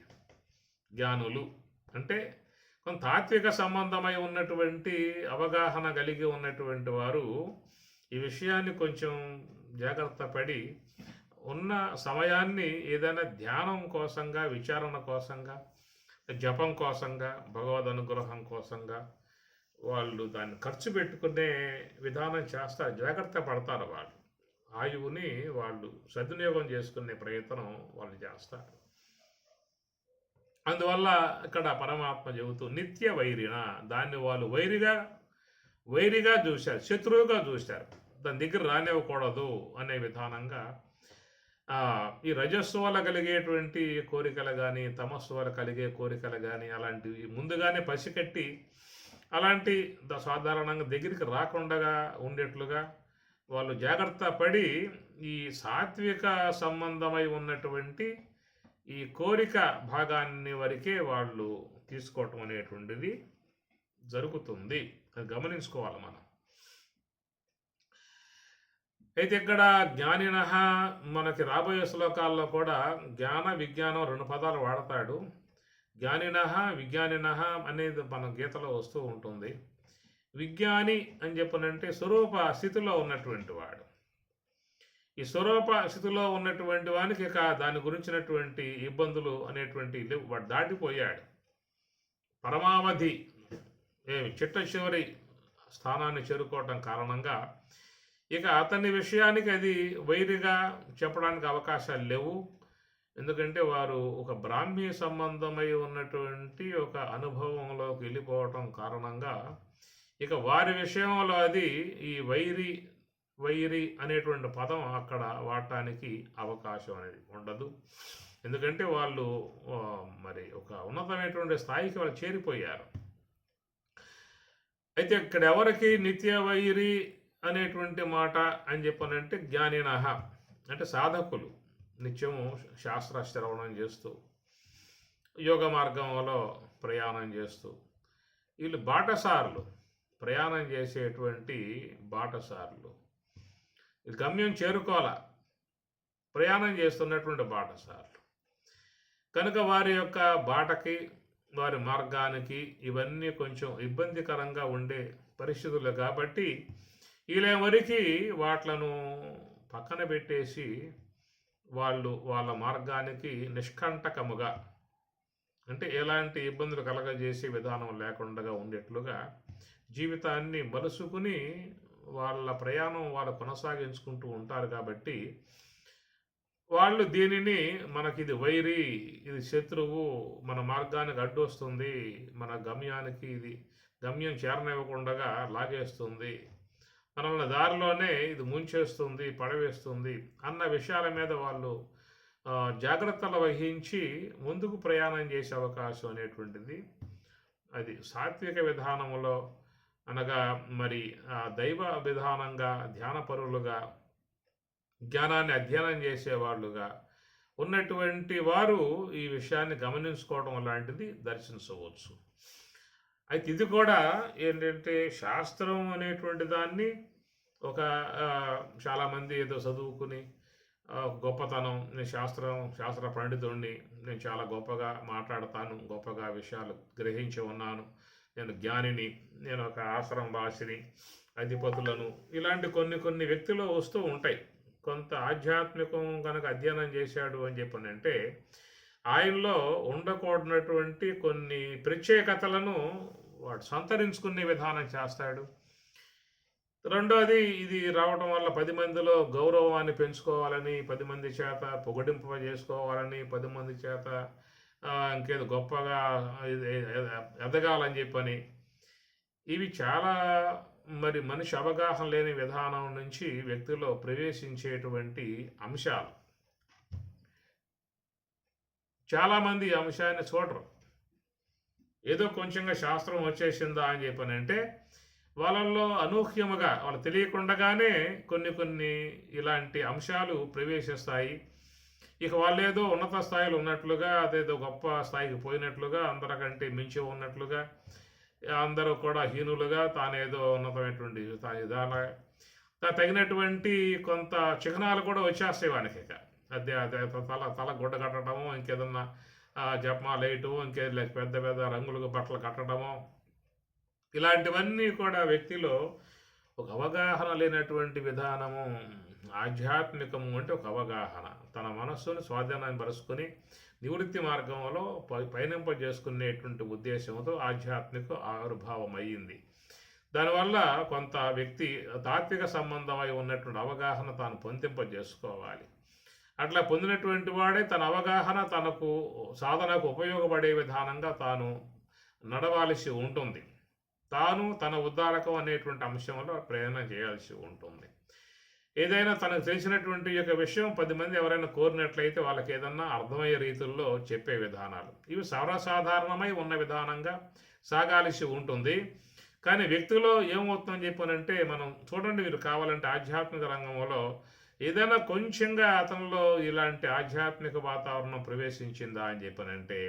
జ్ఞానులు అంటే కొంత తాత్విక సంబంధమై ఉన్నటువంటి అవగాహన కలిగి ఉన్నటువంటి వారు ఈ విషయాన్ని కొంచెం జాగ్రత్త పడి ఉన్న సమయాన్ని ఏదైనా ధ్యానం కోసంగా, విచారణ కోసంగా, జపం కోసంగా, భగవద్ అనుగ్రహం కోసంగా వాళ్ళు దాన్ని ఖర్చు పెట్టుకునే విధానం చేస్తారు, జాగ్రత్త పడతారు. వాళ్ళు ఆయువుని వాళ్ళు సద్వినియోగం చేసుకునే ప్రయత్నం వాళ్ళు చేస్తారు. అందువల్ల ఇక్కడ పరమాత్మ చెబుతూ నిత్య వైరిన, దాన్ని వాళ్ళు వైరిగా చూశారు, శత్రువుగా చూశారు, దాని దగ్గర రానివ్వకూడదు అనే విధానంగా ఈ రజస్సు వల్ల కలిగేటువంటి కోరికలు కానీ, తమస్సు వల్ల కలిగే కోరికలు కానీ అలాంటివి ముందుగానే పసికట్టి అలాంటి సాధారణంగా దగ్గరికి రాకుండా ఉండేట్లుగా వాళ్ళు జాగ్రత్త పడి ఈ సాత్విక సంబంధమై ఉన్నటువంటి ఈ కోరిక భాగాన్ని వరకే వాళ్ళు తీసుకోవటం అనేటువంటిది జరుగుతుంది. అది గమనించుకోవాలి మనం. అయితే ఇక్కడ జ్ఞానినః మనకి రాబోయే శ్లోకాల్లో కూడా జ్ఞాన విజ్ఞానం 2 పదాలు వాడతాడు. జ్ఞానినః విజ్ఞానినః అనేది మన గీతలో వస్తూ ఉంటుంది. విజ్ఞాని అని చెప్పనంటే స్వరూప స్థితిలో ఉన్నటువంటి వాడు. ఈ స్వరూప స్థితిలో ఉన్నటువంటి వానికి ఇక దాని గురించినటువంటి ఇబ్బందులు అనేటువంటి వాడు దాటిపోయాడు. పరమావధి చిట్ట చివరి స్థానాన్ని చేరుకోవటం కారణంగా ఇక అతని విషయానికి అది వైరిగా చెప్పడానికి అవకాశాలు లేవు. ఎందుకంటే వారు ఒక బ్రాహ్మీ సంబంధమై ఉన్నటువంటి ఒక అనుభవంలోకి వెళ్ళిపోవటం కారణంగా ఇక వారి విషయంలో అది ఈ వైరి అనేటువంటి పదం అక్కడ వాడటానికి అవకాశం అనేది ఉండదు. ఎందుకంటే వాళ్ళు మరి ఒక ఉన్నతమైనటువంటి స్థాయికి వాళ్ళు చేరిపోయారు. అయితే ఇక్కడ ఎవరికి నిత్య వైరి అనేటువంటి మాట అని చెప్పనంటే జ్ఞానినః అంటే సాధకులు నిత్యము శాస్త్ర శ్రవణం చేస్తూ యోగ మార్గంలో ప్రయాణం చేస్తూ వీళ్ళు బాటసారులు, ప్రయాణం చేసేటువంటి బాటసారులు, గమ్యం చేరుకోవాల ప్రయాణం చేస్తున్నటువంటి బాటసారులు కనుక వారి యొక్క బాటకి, వారి మార్గానికి ఇవన్నీ కొంచెం ఇబ్బందికరంగా ఉండే పరిస్థితులు కాబట్టి వీళ్ళెవరికి వాట్లను పక్కన పెట్టేసి వాళ్ళు వాళ్ళ మార్గానికి నిష్కంటకముగా అంటే ఎలాంటి ఇబ్బందులు కలగజేసే విధానం లేకుండా ఉండేట్లుగా జీవితాన్ని మలుసుకుని వాళ్ళ ప్రయాణం వాళ్ళు కొనసాగించుకుంటూ ఉంటారు. కాబట్టి వాళ్ళు దీనిని మనకి ఇది వైరి, ఇది శత్రువు, మన మార్గానికి అడ్డు వస్తుంది, మన గమ్యానికి ఇది గమ్యం చేరనివ్వకుండా లాగేస్తుంది మనల్ని దారిలోనే ఇది ముంచేస్తుంది, పడవేస్తుంది అన్న విషయాల మీద వాళ్ళు జాగ్రత్తలు వహించి ముందుకు ప్రయాణం చేసే అవకాశం అనేటువంటిది అది సాత్విక విధానంలో అనగా మరి దైవ విధానంగా ధ్యానపరులుగా జ్ఞానాన్ని అధ్యయనం చేసేవాళ్ళుగా ఉన్నటువంటి వారు ఈ విషయాన్ని గమనించుకోవడం లాంటిది దర్శించవచ్చు. అయితే ఇది కూడా ఏంటంటే శాస్త్రం అనేటువంటి దాన్ని ఒక చాలామంది ఏదో చదువుకుని గొప్పతనం, నేను శాస్త్ర పండితుడిని, నేను చాలా గొప్పగా మాట్లాడతాను, గొప్పగా విషయాలు గ్రహించి ఉన్నాను, నేను జ్ఞానిని, నేను ఒక ఆశ్రమ వాసిని, అధిపతులను, ఇలాంటి కొన్ని కొన్ని వ్యక్తులు వస్తూ ఉంటాయి. కొంత ఆధ్యాత్మికం కనుక అధ్యయనం చేశాడు అని చెప్పనంటే ఆయనలో ఉండకూడనటువంటి కొన్ని ప్రత్యేకతలను వాడు సంతరించుకునే విధానం చేస్తాడు. రెండోది, ఇది రావడం వల్ల 10 మందిలో గౌరవాన్ని పెంచుకోవాలని, 10 మంది చేత పొగడింప చేసుకోవాలని, 10 మంది చేత ఇంకేదో గొప్పగా ఎదగాలని చెప్పని, ఇవి చాలా మరి మనిషి అవగాహన లేని విధానం నుంచి వ్యక్తిలో ప్రవేశించేటువంటి అంశాలు. చాలామంది ఈ అంశాన్ని చూడరు. ఏదో కొంచెంగా శాస్త్రం వచ్చేసిందా అని చెప్పనంటే వాళ్ళల్లో అనూహ్యముగా వాళ్ళు తెలియకుండానే కొన్ని కొన్ని ఇలాంటి అంశాలు ప్రవేశిస్తాయి. ఇక వాళ్ళేదో ఉన్నత స్థాయిలో ఉన్నట్లుగా, అదేదో గొప్ప స్థాయికి పోయినట్లుగా, అందరికంటే మించి ఉన్నట్లుగా, అందరూ కూడా హీనులుగా, తానేదో ఉన్నతమైనటువంటి తగినటువంటి కొంత చిహ్నాలు కూడా వచ్చేస్తాయి వానికి. ఇక అదే అదే తల గుడ్డ కట్టడము, ఇంకేదన్నా జపమాలు వేయటము, ఇంకే పెద్ద పెద్ద రంగులుగా బట్టలు కట్టడము, ఇలాంటివన్నీ కూడా వ్యక్తిలో ఒక అవగాహన లేనటువంటి విధానము. ఆధ్యాత్మికము అంటే ఒక అవగాహన, తన మనస్సును స్వాధీనాన్ని పరుచుకొని నివృత్తి మార్గంలో పయనింపజేసుకునేటువంటి ఉద్దేశంతో ఆధ్యాత్మిక ఆవిర్భావం అయ్యింది. దానివల్ల కొంత వ్యక్తి తాత్విక సంబంధమై ఉన్నటువంటి అవగాహన తాను పొందింపజేసుకోవాలి. అట్లా పొందినటువంటి వాడే తన అవగాహన తనకు సాధనకు ఉపయోగపడే విధానంగా తాను నడవాల్సి ఉంటుంది. తాను తన ఉద్ధారకం అనేటువంటి అంశంలో ప్రయాణం చేయాల్సి ఉంటుంది. ఏదైనా తనకు తెలిసినటువంటి యొక్క విషయం 10 మంది ఎవరైనా కోరినట్లయితే వాళ్ళకి ఏదన్నా అర్థమయ్యే రీతుల్లో చెప్పే విధానాలు, ఇవి సర్వసాధారణమై ఉన్న విధానంగా సాగాల్సి ఉంటుంది. కానీ వ్యక్తిలో ఏమవుతుందని చెప్పానంటే, మనం చూడండి, మీరు కావాలంటే ఆధ్యాత్మిక రంగంలో ఏదైనా కొంచెంగా అతనిలో ఇలాంటి ఆధ్యాత్మిక వాతావరణం ప్రవేశించిందా అని చెప్పానంటే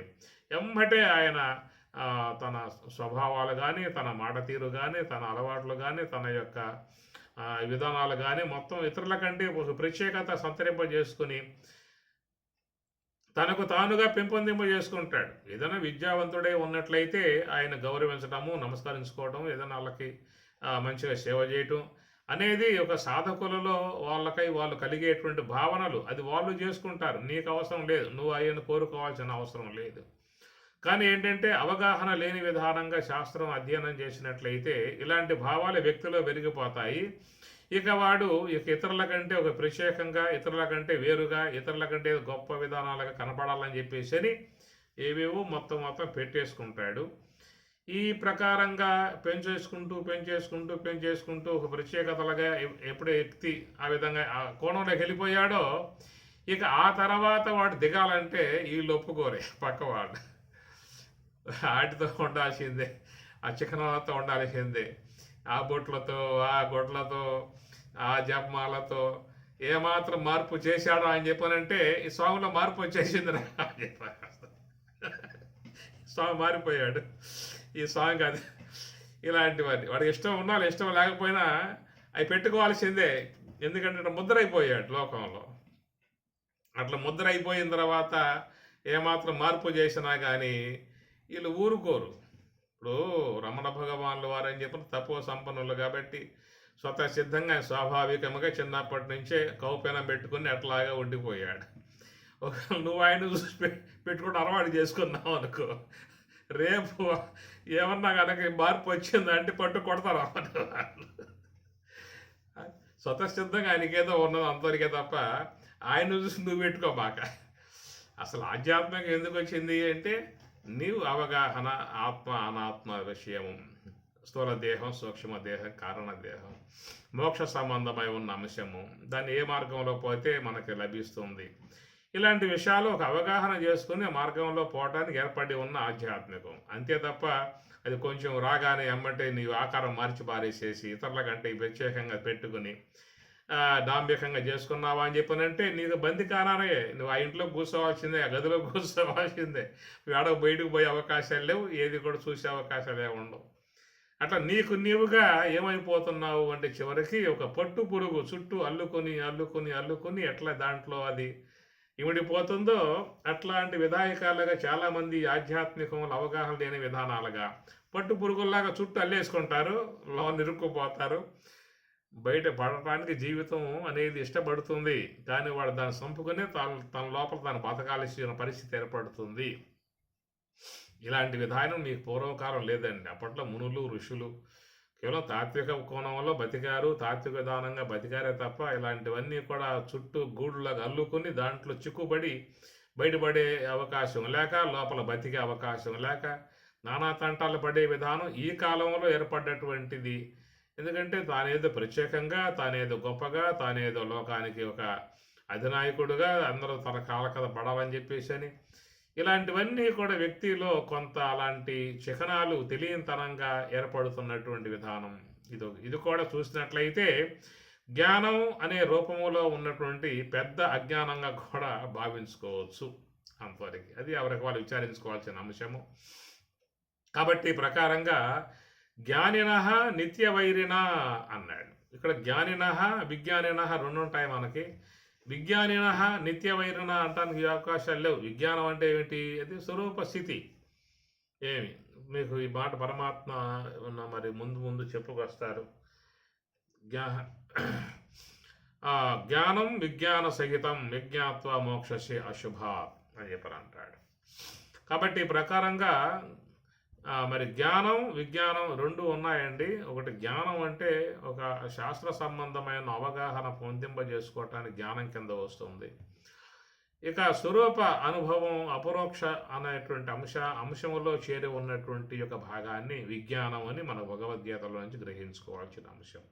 ఎమ్మటే ఆయన తన స్వభావాలు కానీ, తన మాట తీరు కానీ, తన అలవాట్లు కానీ, తన యొక్క విధానాలు కానీ మొత్తం ఇతరుల కంటే ఒక ప్రత్యేకత సంతరింపజేసుకుని తనకు తానుగా పెంపొందింపజేసుకుంటాడు. ఏదైనా విద్యావంతుడే ఉన్నట్లయితే ఆయన గౌరవించడము, నమస్కరించుకోవడం, ఏదైనా వాళ్ళకి మంచిగా సేవ చేయటం అనేది ఒక సాధకులలో వాళ్ళు కలిగేటువంటి భావనలు, అది వాళ్ళు చేసుకుంటారు. నీకు అవసరం లేదు, నువ్వు ఆయన కోరుకోవాల్సిన అవసరం లేదు. కానీ ఏంటంటే అవగాహన లేని విధానంగా శాస్త్రం అధ్యయనం చేసినట్లయితే ఇలాంటి భావాలు వ్యక్తిలో పెరిగిపోతాయి. ఇక వాడు ఇతరుల కంటే ఒక ప్రత్యేకంగా, ఇతరుల కంటే వేరుగా, ఇతరుల కంటే గొప్ప విధానాలుగా కనపడాలని చెప్పేసి ఏవేవో మొత్తం పెట్టేసుకుంటాడు. ఈ ప్రకారంగా పెంచేసుకుంటూ ఒక ప్రత్యేకతలుగా ఎప్పుడు వ్యక్తి ఆ విధంగా ఆ కోణంలోకి వెళ్ళిపోయాడో, ఇక ఆ తర్వాత వాడు దిగాలంటే వీళ్ళు ఒప్పుకోరే, పక్కవాడు వాటితో ఉండాల్సిందే, ఆ చికనాలతో ఉండాల్సిందే, ఆ బొట్లతో, ఆ గొడ్లతో, ఆ జపమాలతో ఏమాత్రం మార్పు చేశాడో అని చెప్పానంటే ఈ స్వామిలో మార్పు వచ్చేసిందిరా అని చెప్పారు. స్వామి మారిపోయాడు, ఈ స్వామి కాదు. ఇలాంటివన్నీ వాడికి ఇష్టం ఉన్నా ఇష్టం లేకపోయినా అవి పెట్టుకోవాల్సిందే. ఎందుకంటే ముద్ర అయిపోయాడు లోకంలో. అట్లా ముద్ర అయిపోయిన తర్వాత ఏమాత్రం మార్పు చేసినా కానీ వీళ్ళు ఊరుకోరు. ఇప్పుడు రమణ భగవాన్లు వారని చెప్పిన తపో సంపన్నులు కాబట్టి స్వతः సిద్ధంగా స్వాభావికంగా చిన్నప్పటి నుంచే కౌపెనం పెట్టుకుని అట్లాగా ఉండిపోయాడు. ఒకవేళ నువ్వు ఆయన చూసి పెట్టుకుంటూ అలవాటు చేసుకున్నావు అనుకో, రేపు ఏమన్నా కనుక మార్పు వచ్చిందంటే పట్టు కొడతారు అన్నమాట. స్వతసిద్ధంగా ఆయనకేదో ఉన్నది అంతవరకే తప్ప ఆయన చూసి నువ్వు పెట్టుకోబాక. అసలు ఆధ్యాత్మికం ఎందుకు వచ్చింది అంటే నీవు అవగాహన, ఆత్మ అనాత్మ విషయం స్థూల దేహం, సూక్ష్మ దేహం, కారణ దేహం, మోక్ష సంబంధమై ఉన్న అంశము, దాన్ని ఏ మార్గంలో పోతే మనకి లభిస్తుంది, ఇలాంటి విషయాలు ఒక అవగాహన చేసుకుని మార్గంలో పోవటానికి ఏర్పడి ఉన్న ఆధ్యాత్మికం. అంతే తప్ప అది కొంచెం రాగానే ఎమ్మటే నీవు ఆకారం మార్చి పారేసేసి ఇతరుల కంటే ప్రత్యేకంగా పెట్టుకుని డాంబికంగా చేసుకున్నావా అని చెప్పనంటే నీకు బంది కానానే. నువ్వు ఆ ఇంట్లో కూర్చోవాల్సిందే, ఆ గదిలో కూర్చోవాల్సిందే. వేడ బయటకు పోయే అవకాశాలు లేవు, ఏది కూడా చూసే అవకాశాలే ఉండవు. అట్లా నీకు నీవుగా ఏమైపోతున్నావు అంటే చివరికి ఒక పట్టు పురుగు చుట్టూ అల్లుకొని అల్లుకొని అల్లుకొని ఎట్లా దాంట్లో అది ఇమిడిపోతుందో అట్లాంటి విధాయకాలుగా చాలామంది ఆధ్యాత్మికంలో అవగాహన లేని విధానాలుగా పట్టు పురుగుల్లాగా చుట్టూ అల్లేసుకుంటారు, నిరుక్కుపోతారు. బయట పడటానికి జీవితం అనేది ఇష్టపడుతుంది, కానీ వాడు దాన్ని చంపుకునే తన లోపల తను బతకాల్సిన పరిస్థితి ఏర్పడుతుంది. ఇలాంటి విధానం మీకు పూర్వకాలం లేదండి. అప్పట్లో మునులు ఋషులు కేవలం తాత్విక కోణంలో బతికారు, తాత్విక విధానంగా బతికారే తప్ప ఇలాంటివన్నీ కూడా చుట్టూ గూడులాగా అల్లుకుని దాంట్లో చిక్కుబడి బయటపడే అవకాశం లేక, లోపల బతికే అవకాశం లేక నానా తంటాలు పడే విధానం ఈ కాలంలో ఏర్పడ్డటువంటిది. ఎందుకంటే తానేదో ప్రత్యేకంగా, తానేదో గొప్పగా, తానేదో లోకానికి ఒక అధినాయకుడుగా అందరూ తన కాళ్ళ కథ పడాలని చెప్పేసి అని ఇలాంటివన్నీ కూడా వ్యక్తిలో కొంత అలాంటి చిహ్నాలు తెలియనితనంగా ఏర్పడుతున్నటువంటి విధానం. ఇది కూడా చూసినట్లయితే జ్ఞానం అనే రూపంలో ఉన్నటువంటి పెద్ద అజ్ఞానంగా కూడా భావించుకోవచ్చు. అంతవరకు అది ఎవరికి వాళ్ళు విచారించుకోవాల్సిన అంశము. కాబట్టి ప్రకారంగా జ్ఞానినః నిత్యవైరిణ అన్నాడు. ఇక్కడ జ్ఞానినః విజ్ఞానినః రెండు ఉంటాయి మనకి. విజ్ఞానినః నిత్యవైరిణ అంటానికి అవకాశాలు లేవు. విజ్ఞానం అంటే ఏమిటి? అది స్వరూప స్థితి. ఏమి మీకు ఈ మాట పరమాత్మ మరి ముందు ముందు చెప్పుకొస్తారు. జ్ఞానం విజ్ఞాన సహితం విజ్ఞాత్వ మోక్షస్య అశుభాత్ అని చెప్పని అంటాడు. కాబట్టి ఈ ప్రకారంగా మరి జ్ఞానం విజ్ఞానం రెండు ఉన్నాయండి. ఒకటి జ్ఞానం అంటే ఒక శాస్త్ర సంబంధమైన అవగాహన పొందింపజేసుకోవటానికి జ్ఞానం కింద వస్తుంది. ఇక స్వరూప అనుభవం అపరోక్ష అనేటువంటి అంశంలో చేరి ఉన్నటువంటి యొక్క భాగాన్ని విజ్ఞానం అని మన భగవద్గీతలో నుంచి గ్రహించుకోవాల్సిన అంశం.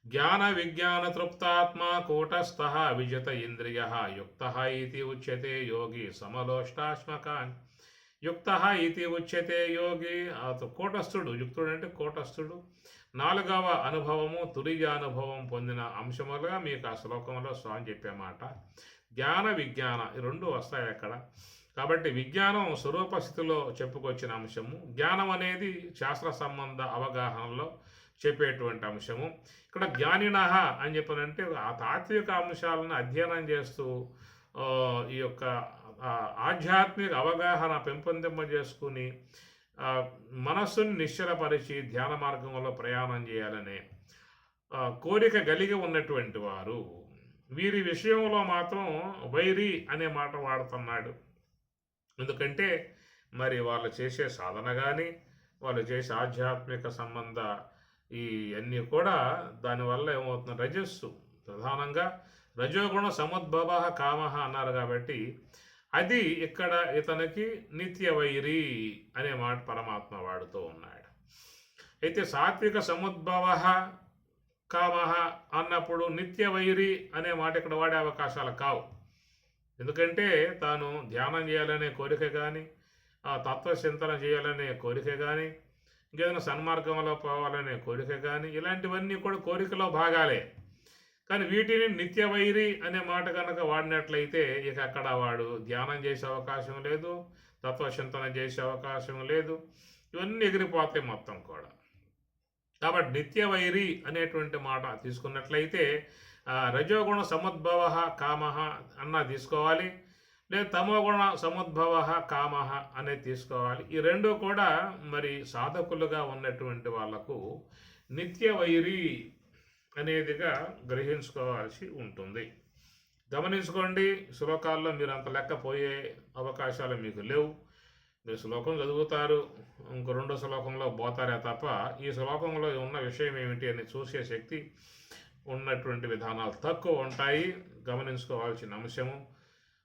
జ్ఞాన విజ్ఞాన తృప్తాత్మ కూటస్థః విజిత ఇంద్రియ యుక్తః ఇతి ఉచ్యతే యోగి సమలోష్టాశ్మకాన్. యుక్త ఇది ఉచ్యతే యోగి. కూటస్థుడు, యుక్తుడు అంటే కూటస్థుడు, నాలుగవ అనుభవము తురియ అనుభవం పొందిన అంశములుగా మీకు ఆ శ్లోకంలో స్వామి చెప్పేమాట. జ్ఞాన విజ్ఞాన ఈ రెండు వస్తాయి అక్కడ. కాబట్టి విజ్ఞానం స్వరూప స్థితిలో చెప్పుకొచ్చిన అంశము, జ్ఞానం అనేది శాస్త్ర సంబంధ అవగాహనలో చెప్పేటువంటి అంశము. ఇక్కడ జ్ఞానినః అని చెప్పనంటే ఆ తాత్విక అంశాలను అధ్యయనం చేస్తూ ఈ యొక్క ఆధ్యాత్మిక అవగాహన పెంపొందింపజేసుకుని మనస్సుని నిశ్చలపరిచి ధ్యాన మార్గంలో ప్రయాణం చేయాలనే కోరిక కలిగి ఉన్నటువంటి వారు, వీరి విషయంలో మాత్రం వైరి అనే మాట వాడుతున్నాడు. ఎందుకంటే మరి వాళ్ళు చేసే సాధన కానీ, వాళ్ళు చేసే ఆధ్యాత్మిక సంబంధ ఈ అన్నీ కూడా దానివల్ల ఏమవుతుంది, రజస్సు ప్రధానంగా రజోగుణ సముద్భవ కామ అన్నారు. కాబట్టి అది ఇక్కడ ఇతనికి నిత్యవైరి అనే మాట పరమాత్మ వాడుతూ ఉన్నాడు. అయితే సాత్విక సముద్భవ కామ అన్నప్పుడు నిత్యవైరి అనే మాట ఇక్కడ వాడే అవకాశాలు కావు. ఎందుకంటే తాను ధ్యానం చేయాలనే కోరిక కానీ, తత్వచింతన చేయాలనే కోరిక కానీ, ఇంకేదైనా సన్మార్గంలో పోవాలనే కోరిక కానీ, ఇలాంటివన్నీ కూడా కోరికలో భాగాలే. కానీ వీటిని నిత్యవైరి అనే మాట కనుక వాడినట్లయితే ఇక అక్కడ వాడు ధ్యానం చేసే అవకాశం లేదు, తత్వచింతన చేసే అవకాశం లేదు, ఇవన్నీ ఎగిరిపోతాయి మొత్తం కూడా. కాబట్టి నిత్యవైరి అనేటువంటి మాట తీసుకున్నట్లయితే రజోగుణ సముద్భవ కామ అన్న తీసుకోవాలి, లేదా తమోగుణ సముద్భవ కామ అనేది తీసుకోవాలి. ఈ రెండు కూడా మరి సాధకులుగా ఉన్నటువంటి వాళ్లకు నిత్యవైరి అనేదిగా గ్రహించుకోవాల్సి ఉంటుంది. గమనించుకోండి, శ్లోకాల్లో మీరు అంత లెక్కపోయే అవకాశాలు మీకు లేవు. మీరు శ్లోకం చదువుతారు, ఇంకో రెండో శ్లోకంలో పోతారే తప్ప ఈ శ్లోకంలో ఉన్న విషయం ఏమిటి అని చూసే శక్తి ఉన్నటువంటి విధానాలు తక్కువ ఉంటాయి. గమనించుకోవాల్సిన అంశము.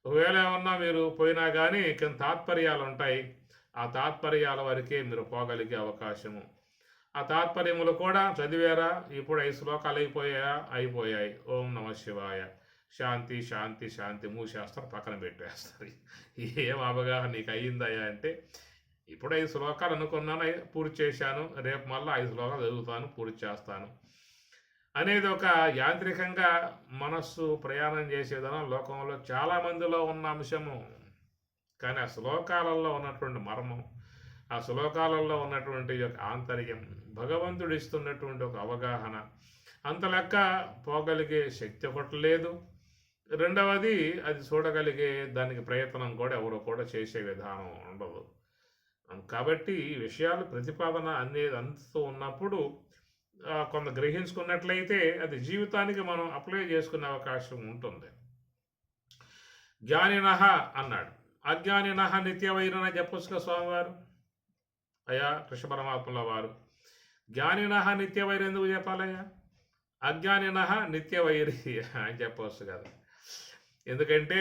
ఒకవేళ ఏమన్నా మీరు పోయినా కానీ కింద తాత్పర్యాలు ఉంటాయి. ఆ తాత్పర్యాల వరకే మీరు పోగలిగే అవకాశము. ఆ తాత్పర్యములు కూడా చదివారా? ఇప్పుడు 5 శ్లోకాలు అయిపోయాయా? అయిపోయాయి. ఓం నమ శివాయ, శాంతి శాంతి శాంతి మూసేస్తారు, పక్కన పెట్టేస్తారు. ఏం అవగాహన నీకు అయ్యిందయ్యా అంటే, ఇప్పుడు 5 శ్లోకాలు అనుకున్నాను, పూర్తి చేశాను, రేపు మళ్ళీ 5 శ్లోకాలు చదువుతాను, పూర్తి చేస్తాను అనేది ఒక యాంత్రికంగా మనస్సు ప్రయాణం చేసే విధానం లోకంలో చాలామందిలో ఉన్న అంశము. కానీ ఆ శ్లోకాలలో ఉన్నటువంటి మర్మం, ఆ శ్లోకాలలో ఉన్నటువంటి యొక్క ఆంతర్యం, భగవంతుడు ఇస్తున్నటువంటి ఒక అవగాహన, అంత లెక్క పోగలిగే శక్తి ఒకటి లేదు. రెండవది, అది చూడగలిగే దానికి ప్రయత్నం కూడా ఎవరు కూడా చేసే విధానం ఉండదు. కాబట్టి ఈ విషయాలు ప్రతిపాదన అనేది అంతతో ఉన్నప్పుడు కొంత గ్రహించుకున్నట్లయితే అది జీవితానికి మనం అప్లై చేసుకునే అవకాశం ఉంటుంది. జ్ఞానినః అన్నాడు. అజ్ఞానినః నిత్యవైరిన చెప్పొచ్చుగా స్వామివారు. అయ్యా కృష్ణ పరమాత్మల వారు జ్ఞానినః నిత్యవైరి ఎందుకు చెప్పాలయ్యా? అజ్ఞానినః నిత్యవైరి అని చెప్పవచ్చు కదా. ఎందుకంటే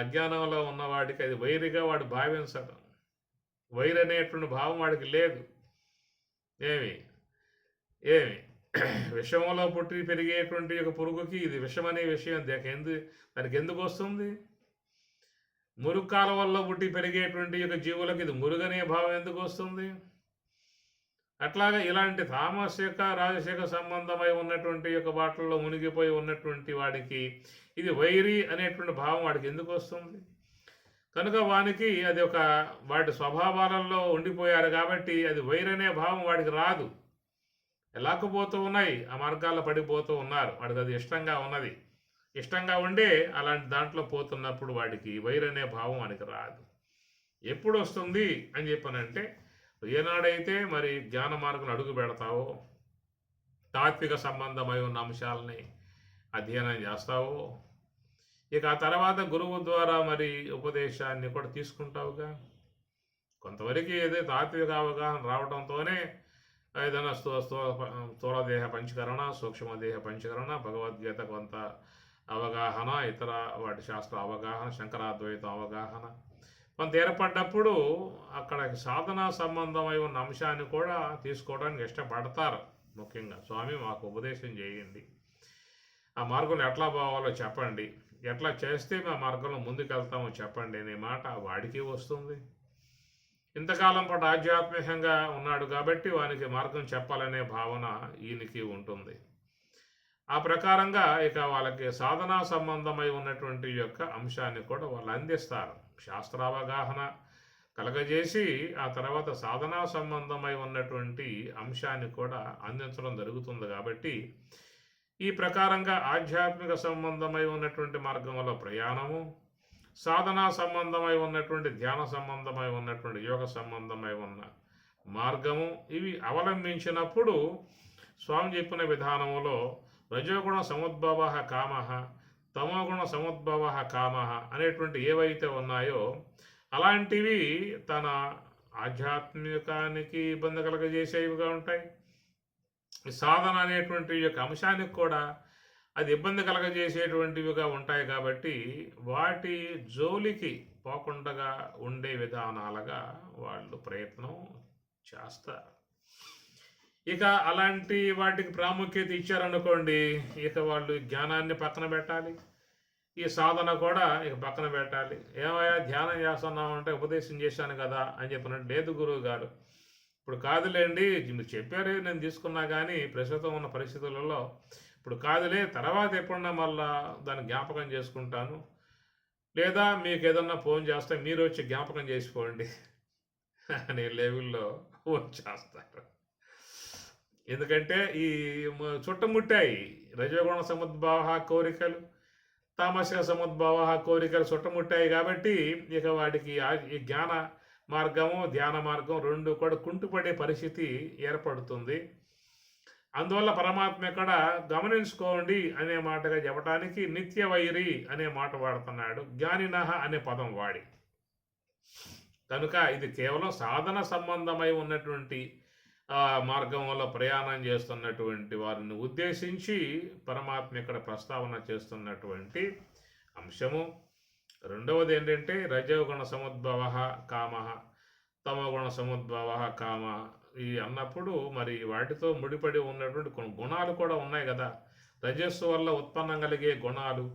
అజ్ఞానంలో ఉన్నవాడికి అది వైరిగా వాడు భావించడం. వైరి అనేటువంటి భావం వాడికి లేదు. ఏమి విషంలో పుట్టి పెరిగేటువంటి ఒక పురుగుకి ఇది విషం అనే విషయం దానికి ఎందుకు వస్తుంది? మురుగు కాలువల్లో పుట్టి పెరిగేటువంటి యొక్క జీవులకు ఇది మురుగనే భావం ఎందుకు వస్తుంది? అట్లాగా ఇలాంటి తామసిక రాజసిక సంబంధమై ఉన్నటువంటి యొక్క వాటిల్లో మునిగిపోయి ఉన్నటువంటి వాడికి ఇది వైరి అనేటువంటి భావం వాడికి ఎందుకు వస్తుంది? కనుక వానికి అది ఒక వాటి స్వభావాలలో ఉండిపోయారు కాబట్టి అది వైరి అనే భావం వాడికి రాదు. ఎలాకపోతూ ఉన్నాయి, ఆ మార్గాల్లో పడిపోతూ ఉన్నారు, వాడికి అది ఇష్టంగా ఉన్నది. ఇష్టంగా ఉండే అలాంటి దాంట్లో పోతున్నప్పుడు వాడికి వైరి అనే భావం వాడికి రాదు. ఎప్పుడు వస్తుంది అని చెప్పానంటే, ఏనాడైతే మరి జ్ఞాన మార్గం అడుగు పెడతావో, తాత్విక సంబంధమై ఉన్న అంశాలని అధ్యయనం చేస్తావో, ఇక ఆ తర్వాత గురువు ద్వారా మరి ఉపదేశాన్ని కూడా తీసుకుంటావుగా. కొంతవరకు ఏదో తాత్విక అవగాహన రావడంతోనే ఏదైనా స్థూలదేహ పంచకరణ, సూక్ష్మదేహ పంచకరణ, భగవద్గీత కొంత అవగాహన, ఇతర వాటి శాస్త్ర అవగాహన, శంకరాద్వైతం అవగాహన కొంత ఏర్పడ్డప్పుడు అక్కడ సాధనా సంబంధమై ఉన్న అంశాన్ని కూడా తీసుకోవడానికి ఇష్టపడతారు. ముఖ్యంగా స్వామి మాకు ఉపదేశం చేయండి, ఆ మార్గంలో ఎట్లా పోవాలో చెప్పండి, ఎట్లా చేస్తే మా మార్గంలో ముందుకెళ్తామో చెప్పండి అనే మాట వాడికి వస్తుంది. ఇంతకాలం పాటు ఆధ్యాత్మికంగా ఉన్నాడు కాబట్టి వానికి మార్గం చెప్పాలనే భావన ఈయనకి ఉంటుంది. ఆ ప్రకారంగా ఇక వాళ్ళకి సాధనా సంబంధమై ఉన్నటువంటి యొక్క అంశాన్ని కూడా వాళ్ళు అందిస్తారు. శాస్త్రావగాహన కలగజేసి ఆ తర్వాత సాధనా సంబంధమై ఉన్నటువంటి అంశాన్ని కూడా అందించడం జరుగుతుంది. కాబట్టి ఈ ప్రకారంగా ఆధ్యాత్మిక సంబంధమై ఉన్నటువంటి మార్గంలో ప్రయాణము, సాధనా సంబంధమై ఉన్నటువంటి ధ్యాన సంబంధమై ఉన్నటువంటి యోగ సంబంధమై ఉన్న మార్గము, ఇవి అవలంబించినప్పుడు స్వామి చెప్పిన విధానములో రజోగుణ సముద్భవ కామ, తమోగుణ సముద్భవ కామ అనేటువంటి ఏవైతే ఉన్నాయో అలాంటివి తన ఆధ్యాత్మికానికి ఇబ్బంది కలగజేసేవిగా ఉంటాయి. సాధన అనేటువంటి యొక్క అంశానికి కూడా అది ఇబ్బంది కలగజేసేటువంటివిగా ఉంటాయి. కాబట్టి వాటి జోలికి పోకుండా ఉండే విధానాలుగా వాళ్ళు ప్రయత్నం చేస్తారు. ఇక అలాంటి వాటికి ప్రాముఖ్యత ఇచ్చారనుకోండి, ఇక వాళ్ళు జ్ఞానాన్ని పక్కన పెట్టాలి, ఈ సాధన కూడా ఇక పక్కన పెట్టాలి. ఏమయ్యా ధ్యానం చేస్తున్నామంటే ఉపదేశం చేశాను కదా అని చెప్పినట్టు, లేదు గురువు గారు ఇప్పుడు కాదులేండి, మీరు చెప్పారు నేను తీసుకున్నా కానీ ప్రస్తుతం ఉన్న పరిస్థితులలో ఇప్పుడు కాదులే, తర్వాత ఎప్పుడన్నా మళ్ళా దాన్ని జ్ఞాపకం చేసుకుంటాను, లేదా మీకు ఏదన్నా ఫోన్ చేస్తే మీరు వచ్చి జ్ఞాపకం చేసుకోండి అనే లెవెల్లో వచ్చేస్తారు. ఎందుకంటే ఈ చుట్టముట్టాయి రజోగుణ సముద్భావ కోరికలు, తామసిక సముద్భావ కోరికలు చుట్టముట్టాయి. కాబట్టి ఇక వాటికి ఈ జ్ఞాన మార్గము ధ్యాన మార్గం రెండు కూడా కుంటుపడే పరిస్థితి ఏర్పడుతుంది. అందువల్ల పరమాత్మ ఇక్కడ గమనించుకోండి అనే మాటగా చెప్పడానికి నిత్య వైరి అనే మాట వాడుతున్నాడు, జ్ఞానినః అనే పదం వాడి. కనుక ఇది కేవలం సాధన సంబంధమై ఉన్నటువంటి మార్గంలో ప్రయాణం చేస్తున్నటువంటి వారిని ఉద్దేశించి పరమాత్మ ఇక్కడ ప్రస్తావన చేస్తున్నటువంటి అంశము. రెండవది ఏంటంటే రజోగుణ సముద్భవ కామ, తమోగుణ సముద్భవ కామ ఈ అన్నప్పుడు మరి వాటితో ముడిపడి ఉన్నటువంటి కొన్ని గుణాలు కూడా ఉన్నాయి కదా. రజస్సు వల్ల ఉత్పన్నం కలిగే గుణాలు,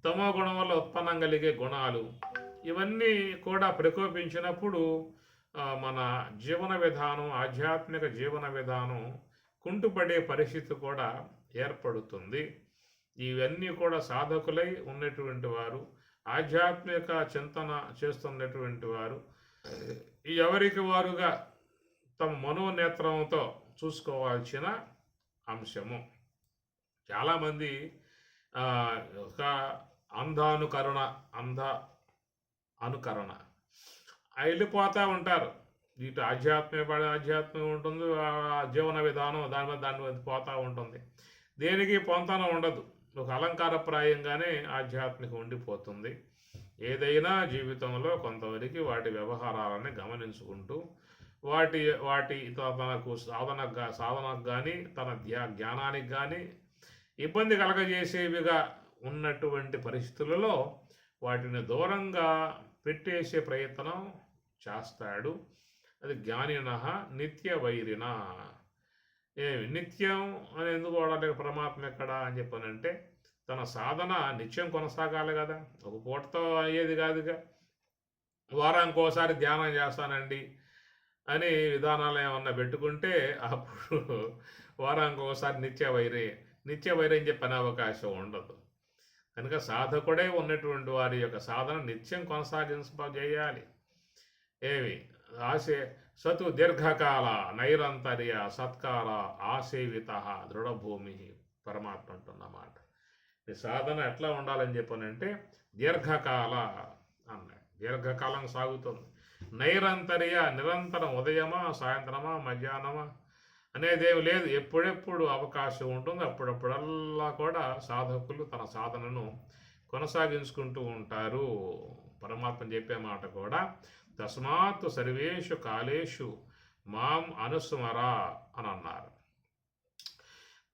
తమో గుణం వల్ల ఉత్పన్నం కలిగే గుణాలు, ఇవన్నీ కూడా ప్రకోపించినప్పుడు మన జీవన విధానం, ఆధ్యాత్మిక జీవన విధానం కుంటుపడే పరిస్థితి కూడా ఏర్పడుతుంది. ఇవన్నీ కూడా సాధకులై ఉన్నటువంటి వారు, ఆధ్యాత్మిక చింతన చేస్తున్నటువంటి వారు ఎవరికి వారుగా తమ మనోనేత్రంతో చూసుకోవాల్సిన అంశము. చాలామంది ఒక అంధ అనుకరణ వెళ్ళిపోతూ ఉంటారు. ఇటు ఆధ్యాత్మిక ఉంటుంది, జీవన విధానం దాని మీద పోతూ ఉంటుంది. దేనికి పొంతన ఉండదు, ఒక అలంకారప్రాయంగానే ఆధ్యాత్మికం ఉండిపోతుంది. ఏదైనా జీవితంలో కొంతవరకు వాటి వ్యవహారాలని గమనించుకుంటూ వాటి వాటి తనకు సాధనకు కానీ తన జ్ఞానానికి కానీ ఇబ్బంది కలగజేసేవిగా ఉన్నటువంటి పరిస్థితులలో వాటిని దూరంగా పెట్టేసే ప్రయత్నం చేస్తాడు. అది జ్ఞానినః నిత్య వైరిన. నిత్యం అని ఎందుకు వాడాలి పరమాత్మ ఎక్కడ అని చెప్పానంటే, తన సాధన నిత్యం కొనసాగాలి కదా, ఒక పూటతో అయ్యేది కాదుగా. వారానికి ఒకసారి ధ్యానం చేస్తానండి అని విధానాలు ఏమన్నా పెట్టుకుంటే అప్పుడు వారానికి ఒకసారి నిత్య వైరి అని చెప్పనే అవకాశం ఉండదు. కనుక సాధకుడే ఉన్నటువంటి వారి యొక్క సాధన నిత్యం కొనసాగించేయాలి. సతు దీర్ఘకాల నైరంతర్య సత్కాల ఆసేవిత దృఢభూమి పరమాత్మ అంటున్నమాట. ఈ సాధన ఎట్లా ఉండాలని చెప్పనంటే దీర్ఘకాల అన్నాడు. దీర్ఘకాలం సాగుతుంది. నైరంతర్య నిరంతరం ఉదయమా సాయంత్రమా మధ్యాహ్నమా అనేదేమి లేదు, ఎప్పుడెప్పుడు అవకాశం ఉంటుంది అప్పుడప్పుడల్లా కూడా సాధకులు తన సాధనను కొనసాగించుకుంటూ ఉంటారు. పరమాత్మ చెప్పే మాట కూడా తస్మాత్ సర్వేషు కాలేషు మాం అనుస్మరా అని అన్నారు.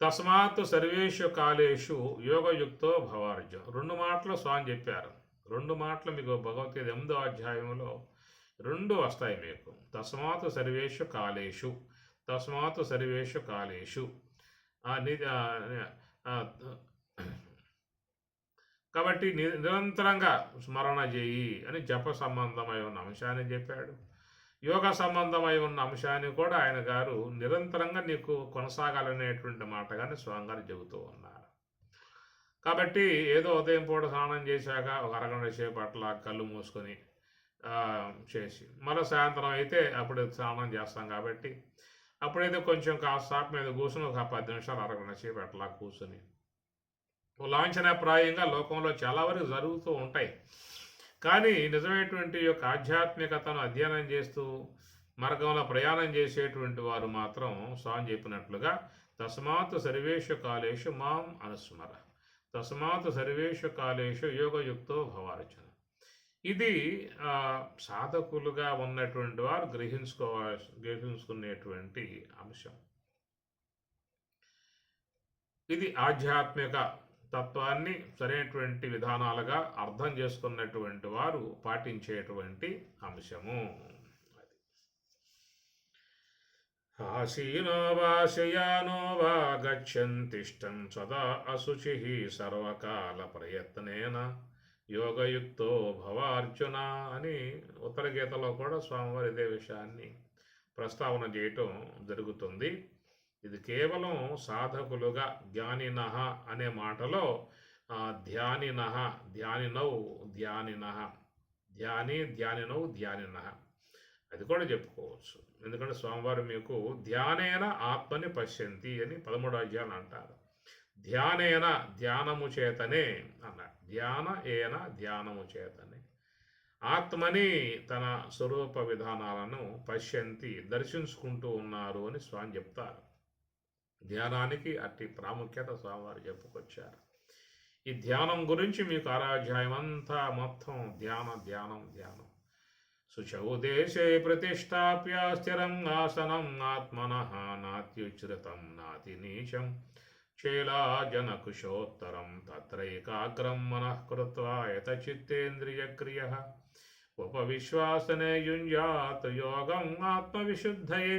తస్మాత్ సర్వేషు కాలేషు యోగయుక్తో భవార్జున. 2 మాటలు స్వామి చెప్పారు. 2 మాటలు మీకు భగవద్గీత 8వ అధ్యాయంలో 2 వస్తాయి మీకు. తస్మాత్ సర్వేషు కాలేషు, తస్మాత్ సర్వేషు కాలేషు. కాబట్టి నిరంతరంగా స్మరణ చేయి అని జప సంబంధమై ఉన్న అంశాన్ని చెప్పాడు. యోగ సంబంధమై ఉన్న అంశాన్ని కూడా ఆయన గారు నిరంతరంగా నీకు కొనసాగాలనేటువంటి మాటగానే స్వామి గారు చెబుతూ ఉన్నారు. కాబట్టి ఏదో ఉదయం పూట స్నానం చేశాక ఒక అరగంట సేపు అట్లా కళ్ళు మూసుకొని చేసి మళ్ళీ సాయంత్రం అయితే అప్పుడు స్నానం చేస్తాం కాబట్టి అప్పుడైతే కొంచెం కాస్త మీద కూర్చొని ఒక 10 నిమిషాలు అరగంట సేపు అట్లా కూర్చొని లాంఛనప్రాయంగా లోకంలో చాలా వరకు జరుగుతూ ఉంటాయి. కానీ నిజమైనటువంటి యొక్క ఆధ్యాత్మికతను అధ్యయనం చేస్తూ మార్గంలో ప్రయాణం చేసేటువంటి వారు మాత్రం స్వామి చెప్పినట్లుగా తస్మాత్ సర్వేషు కాలేషు మాం అనుస్మర, తస్మాత్ సర్వేషు కాలేషు యోగయుక్తో భవార్జున. ఇది సాధకులుగా ఉన్నటువంటి వారు గ్రహించుకునేటువంటి అంశం. ఇది ఆధ్యాత్మిక తత్వాన్ని సరైనటువంటి విధానాలుగా అర్థం చేసుకున్నటువంటి వారు పాటించేటువంటి అంశము. ఆసీనో వా శయానో వా గచ్చంతిష్టం సదా అశుచి సర్వకాల ప్రయత్నేన యోగయుక్తో భవార్జున అని ఉత్తర గీతలో కూడా స్వామివారి ఇదే విషయాన్ని ప్రస్తావన చేయటం జరుగుతుంది. ఇది కేవలం సాధకులుగా జ్ఞానినః అనే మాటలో ధ్యానినః, ధ్యానినౌ, ధ్యానినః, ధ్యానినౌ, ధ్యానినః అది కూడా చెప్పుకోవచ్చు. ఎందుకంటే స్వామివారు మీకు ధ్యానేన ఆత్మని పశ్యంతి అని 13వ అధ్యాయం అంటారు. ధ్యానేన ధ్యానము చేతనే అన్నాడు. ధ్యానము చేతనే ఆత్మని తన స్వరూప విధానాలను పశ్యంతి దర్శించుకుంటూ ఉన్నారు అని స్వామి చెప్తారు. ధ్యానానికి అట్టి ప్రాముఖ్యత స్వామివారు చెప్పుకొచ్చారు. ఈ ధ్యానం గురించి మీకు అధ్యాయం అంతా మొత్తం ధ్యానం. శుచౌ దేశే ప్రతిష్టాప్య స్థిరం ఆసనం ఆత్మనః నాత్యుచ్ఛ్రితం నాతి నీచం చేలాజనకుశోత్తరం తత్రైకాగ్రం మనః కృత్వా యతచిత్తేంద్రియక్రియః ఉపవిశ్వాసనే యుంజాత్ యోగం ఆత్మవిశుద్ధయే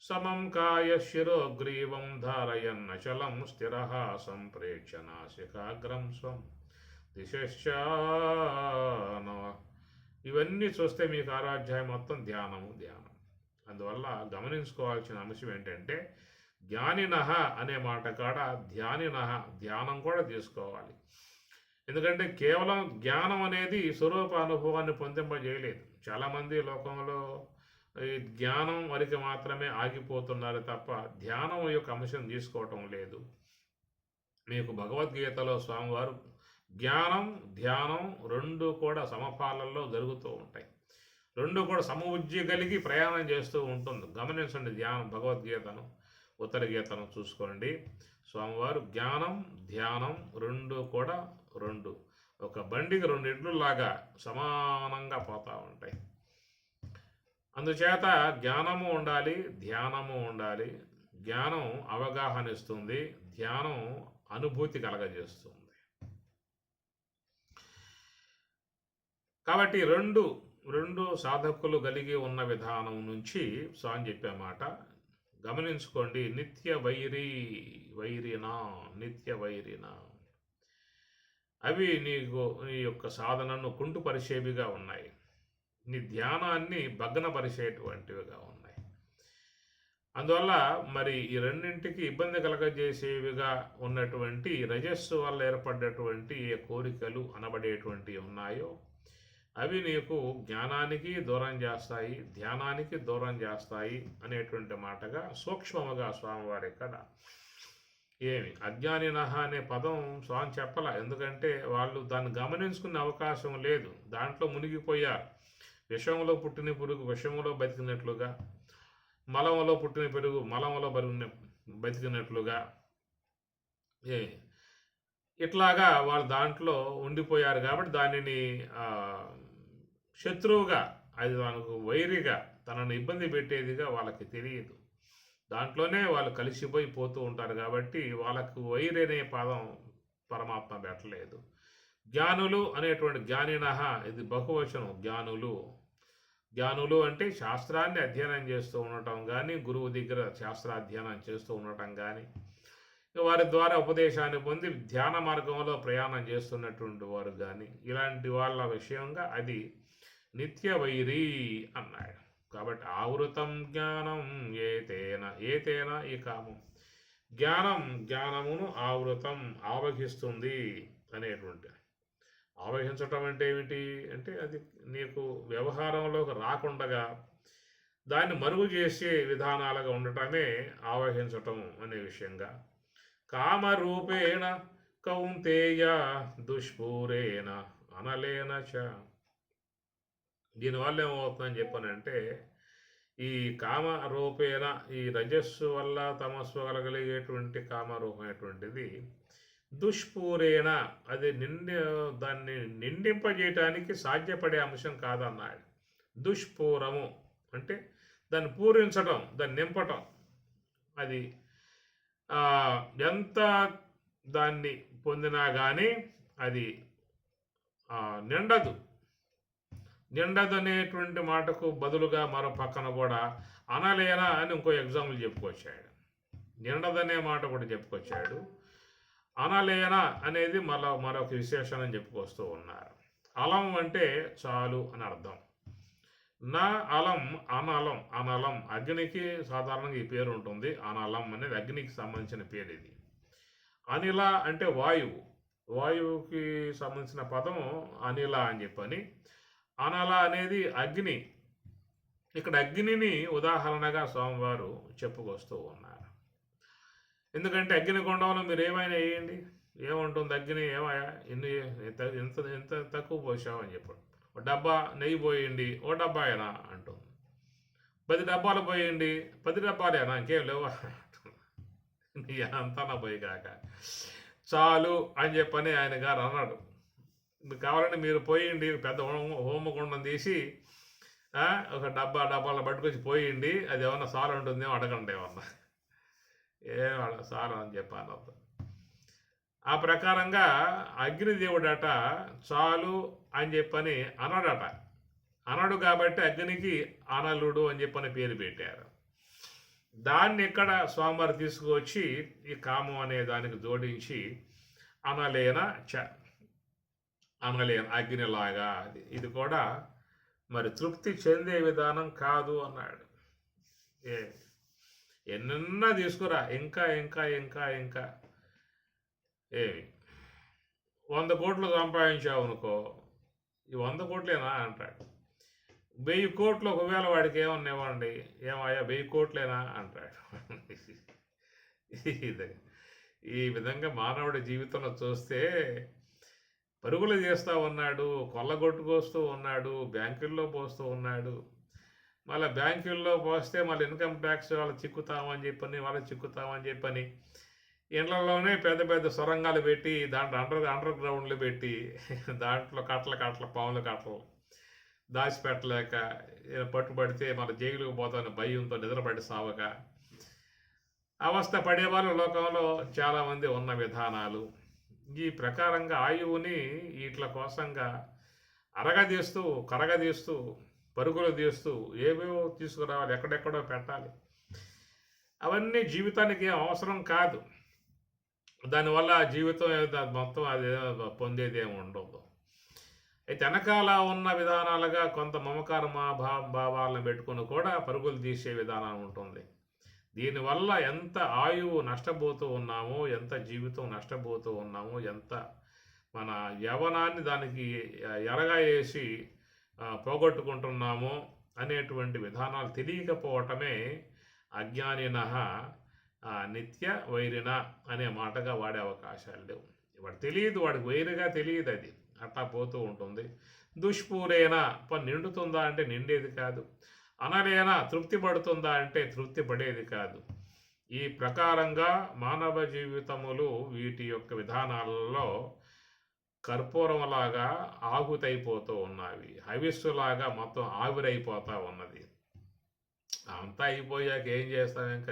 సమం కాయశిరోగ్రీవం ధారయన్నచలం స్థిర సంప్రేక్ష నాసికాగ్రం స్వం దిశశ్చాన. ఇవన్నీ చూస్తే మీకు ఆరాధ్యాయం మొత్తం ధ్యానం. అందువల్ల గమనించుకోవాల్సిన అంశం ఏంటంటే జ్ఞానినః అనే మాట కాడ ధ్యానినః ధ్యానం కూడా తీసుకోవాలి. ఎందుకంటే కేవలం జ్ఞానం అనేది స్వరూప అనుభవాన్ని పొందింపజేయలేదు. చాలామంది లోకంలో ఈ జ్ఞానం వరకు మాత్రమే ఆగిపోతున్నారు తప్ప ధ్యానం యొక్క అంశం తీసుకోవటం లేదు. మీకు భగవద్గీతలో స్వామివారు జ్ఞానం ధ్యానం రెండు కూడా సమపాలల్లో జరుగుతూ ఉంటాయి. రెండు కూడా సమబుద్ధి కలిగి ప్రయాణం చేస్తూ ఉంటుంది. గమనించండి, భగవద్గీతను ఉత్తర గీతను చూసుకోండి. స్వామివారు జ్ఞానం ధ్యానం రెండు కూడా ఒక బండికి రెండు ఎడ్లులాగా సమానంగా పోతూ ఉంటాయి. అందుచేత జ్ఞానము ఉండాలి, ధ్యానము ఉండాలి. జ్ఞానం అవగాహన ఇస్తుంది, ధ్యానం అనుభూతి కలగజేస్తుంది. కాబట్టి రెండు సాధకులు కలిగి ఉన్న విధానం నుంచి స్వామి చెప్పే మాట గమనించుకోండి. నిత్య వైరినా అవి నీ యొక్క సాధనను కుంటుపరిచేవిగా ఉన్నాయి. నీ ధ్యానాన్ని భగ్నపరిచేటువంటివిగా ఉన్నాయి. అందువల్ల మరి ఈ రెండింటికి ఇబ్బంది కలగజేసేవిగా ఉన్నటువంటి రజస్సు వల్ల ఏర్పడ్డటువంటి ఏ కోరికలు అనబడేటువంటివి ఉన్నాయో అవి నీకు జ్ఞానానికి దూరం చేస్తాయి, ధ్యానానికి దూరం చేస్తాయి అనేటువంటి మాటగా సూక్ష్మముగా స్వామివారి ఇక్కడ అజ్ఞానినః అనే పదం స్వామి చెప్పాల. ఎందుకంటే వాళ్ళు దాన్ని గమనించుకునే అవకాశం లేదు, దాంట్లో మునిగిపోయారు. విషంలో పుట్టిన పురుగు విషంలో బతికినట్లుగా, మలంలో పుట్టిన పెరుగు మలంలో బతికినట్లుగా ఇట్లాగా వాళ్ళు దాంట్లో ఉండిపోయారు. కాబట్టి దానిని శత్రువుగా, అది తనకు వైరిగా, తనను ఇబ్బంది పెట్టేదిగా వాళ్ళకి తెలియదు. దాంట్లోనే వాళ్ళు కలిసిపోయి పోతూ ఉంటారు. కాబట్టి వాళ్ళకు వైరి అనే పదం పరమాత్మ పెట్టలేదు. జ్ఞానులు అనేటువంటి జ్ఞానినః ఇది బహువచనం. జ్ఞానులు అంటే శాస్త్రాన్ని అధ్యయనం చేస్తూ ఉండటం కానీ, గురువు దగ్గర శాస్త్రాధ్యయనం చేస్తూ ఉండటం కానీ, వారి ద్వారా ఉపదేశాన్ని పొంది ధ్యాన మార్గంలో ప్రయాణం చేస్తున్నటువంటి వారు కానీ, ఇలాంటి వాళ్ళ విషయంగా అది నిత్య వైరి అన్నాడు. కాబట్టి ఆవృతం జ్ఞానం ఏతేన ఈ కామం, జ్ఞానమును ఆవృతం ఆవహిస్తుంది అనేటువంటి. ఆవహించటం అంటే ఏమిటి అంటే అది నీకు వ్యవహారంలోకి రాకుండగా దాన్ని మరుగు చేసే విధానాలుగా ఉండటమే ఆవహించటం అనే విషయంగా. కామరూపేణ కౌంతేయ దుష్పూరేణ అనలేన చ. దీనివల్ల ఏమవుతుందని చెప్పానంటే ఈ కామరూపేణ ఈ రజస్సు వల్ల తమస్సు కలగలిగేటువంటి కామరూపమైనటువంటిది దుష్పూరేణ అది దాన్ని నిండింపజేయటానికి సాధ్యపడే అంశం కాదన్నాడు. దుష్పూరము అంటే దాన్ని పూరించడం, దాన్ని నింపటం. అది ఎంత దాన్ని పొందినా కానీ అది నిండదనేటువంటి మాటకు బదులుగా మరో పక్కన కూడా అనలేనా అని ఇంకో ఎగ్జాంపుల్ చెప్పుకొచ్చాడు. నిండదనే మాట కూడా చెప్పుకొచ్చాడు. అనలేనా అనేది మరొక విశేషణం చెప్పుకొస్తూ ఉన్నారు. అలం అంటే చాలు అని అర్థం. నా అలం అనలం అగ్నికి సాధారణంగా ఈ పేరు ఉంటుంది. అనలం అనేది అగ్నికి సంబంధించిన పేరు. ఇది అనిల అంటే వాయువుకి సంబంధించిన పదం అనిల అని చెప్పని. అనల అనేది అగ్ని. ఇక్కడ అగ్నిని ఉదాహరణగా స్వామివారు చెప్పుకొస్తూ ఉన్నారు. ఎందుకంటే అగ్నిగుండంలో మీరు ఏమైనా వేయండి, ఏముంటుంది అగ్ని, ఏమయ్యా ఎంత తక్కువ పోసావని చెప్పాడు. ఒక డబ్బా నెయ్యి పోయండి, ఓ డబ్బాయేనా అంటుంది. 10 డబ్బాలు పోయండి, 10 డబ్బాలేనా, ఇంకేం లేవా నీ అంతా పోయి కాక చాలు అని చెప్పని ఆయన గారు అన్నాడు. కావాలంటే మీరు పోయండి, పెద్ద హోమగుండం తీసి ఒక డబ్బాలు పట్టుకొచ్చి పోయండి, అది ఏమన్నా సార్ ఉంటుందేమో అడగండి, ఏమన్నా సార్ అని చెప్పాను. ఆ ప్రకారంగా అగ్నిదేవుడట చాలు అని చెప్పని అన్నాడట. అనడు కాబట్టి అగ్నికి అనలుడు అని చెప్పని పేరు పెట్టారు. దాన్ని ఇక్కడ స్వామివారు తీసుకువచ్చి ఈ కామం అనే దానికి జోడించి అనలేన చ అనలేన అగ్నిలాగా, ఇది కూడా మరి తృప్తి చెందే విధానం కాదు అన్నాడు. ఏ ఎన్నన్నా తీసుకురా, ఇంకా ఇంకా ఇంకా ఇంకా ఏమి 100 కోట్లు సంపాదించావు అనుకో, ఈ 100 కోట్లేనా అంటాడు. 1000 కోట్లు ఒకవేళ వాడికి ఏమన్నా ఇవ్వండి, ఏమయ్యా 1000 కోట్లేనా అంటాడు. ఇది ఈ విధంగా మానవుడి జీవితంలో చూస్తే పరుగులు చేస్తూ ఉన్నాడు, కొల్లగొట్టుకొస్తూ ఉన్నాడు, బ్యాంకుల్లో పోస్తూ ఉన్నాడు. మళ్ళీ బ్యాంకుల్లో పోస్తే మళ్ళీ ఇన్కమ్ ట్యాక్స్ వాళ్ళు చిక్కుతామని చెప్పని ఇళ్లలోనే పెద్ద పెద్ద సొరంగాలు పెట్టి దాంట్లో అండర్ గ్రౌండ్లు పెట్టి దాంట్లో కట్టల పాముల కట్టలు దాచిపెట్టలేక పట్టుబడితే మన జైలుకు పోతాను భయంతో నిద్రపడి సావక అవస్థ పడేవాళ్ళు లోకంలో చాలామంది ఉన్న విధానాలు. ఈ ప్రకారంగా ఆయువుని వీటి కోసంగా కరగదీస్తూ పరుగులు తీస్తూ ఏవేవో తీసుకురావాలి, ఎక్కడెక్కడో పెట్టాలి. అవన్నీ జీవితానికి అవసరం కాదు. దానివల్ల జీవితం మొత్తం అది పొందేది ఏమి ఉండదు. అయితే వెనకాల ఉన్న విధానాలుగా కొంత మమకార భావాలను పెట్టుకుని కూడా పరుగులు తీసే విధానం ఉంటుంది. దీనివల్ల ఎంత ఆయువు నష్టపోతూ ఉన్నామో, ఎంత జీవితం నష్టపోతూ ఉన్నామో, ఎంత మన యవనాన్ని దానికి ఎరగా వేసి పోగొట్టుకుంటున్నామో అనేటువంటి విధానాలు తెలియకపోవటమే అజ్ఞానినః నిత్య వైరిన అనే మాటగా వాడే అవకాశాలు లేవు. వాడు తెలియదు, వాడికి వైరుగా తెలియదు, అది అట్లా పోతూ ఉంటుంది. దుష్పూరేనా నిండుతుందా అంటే నిండేది కాదు, అనలేనా తృప్తి పడుతుందా అంటే తృప్తి పడేది కాదు. ఈ ప్రకారంగా మానవ జీవితములు వీటి యొక్క విధానాలలో కర్పూరంలాగా ఆహుతైపోతూ ఉన్నవి, హవిస్సులాగా మొత్తం ఆవిరైపోతూ ఉన్నది. అంతా అయిపోయాక ఏం చేస్తాం? ఇంకా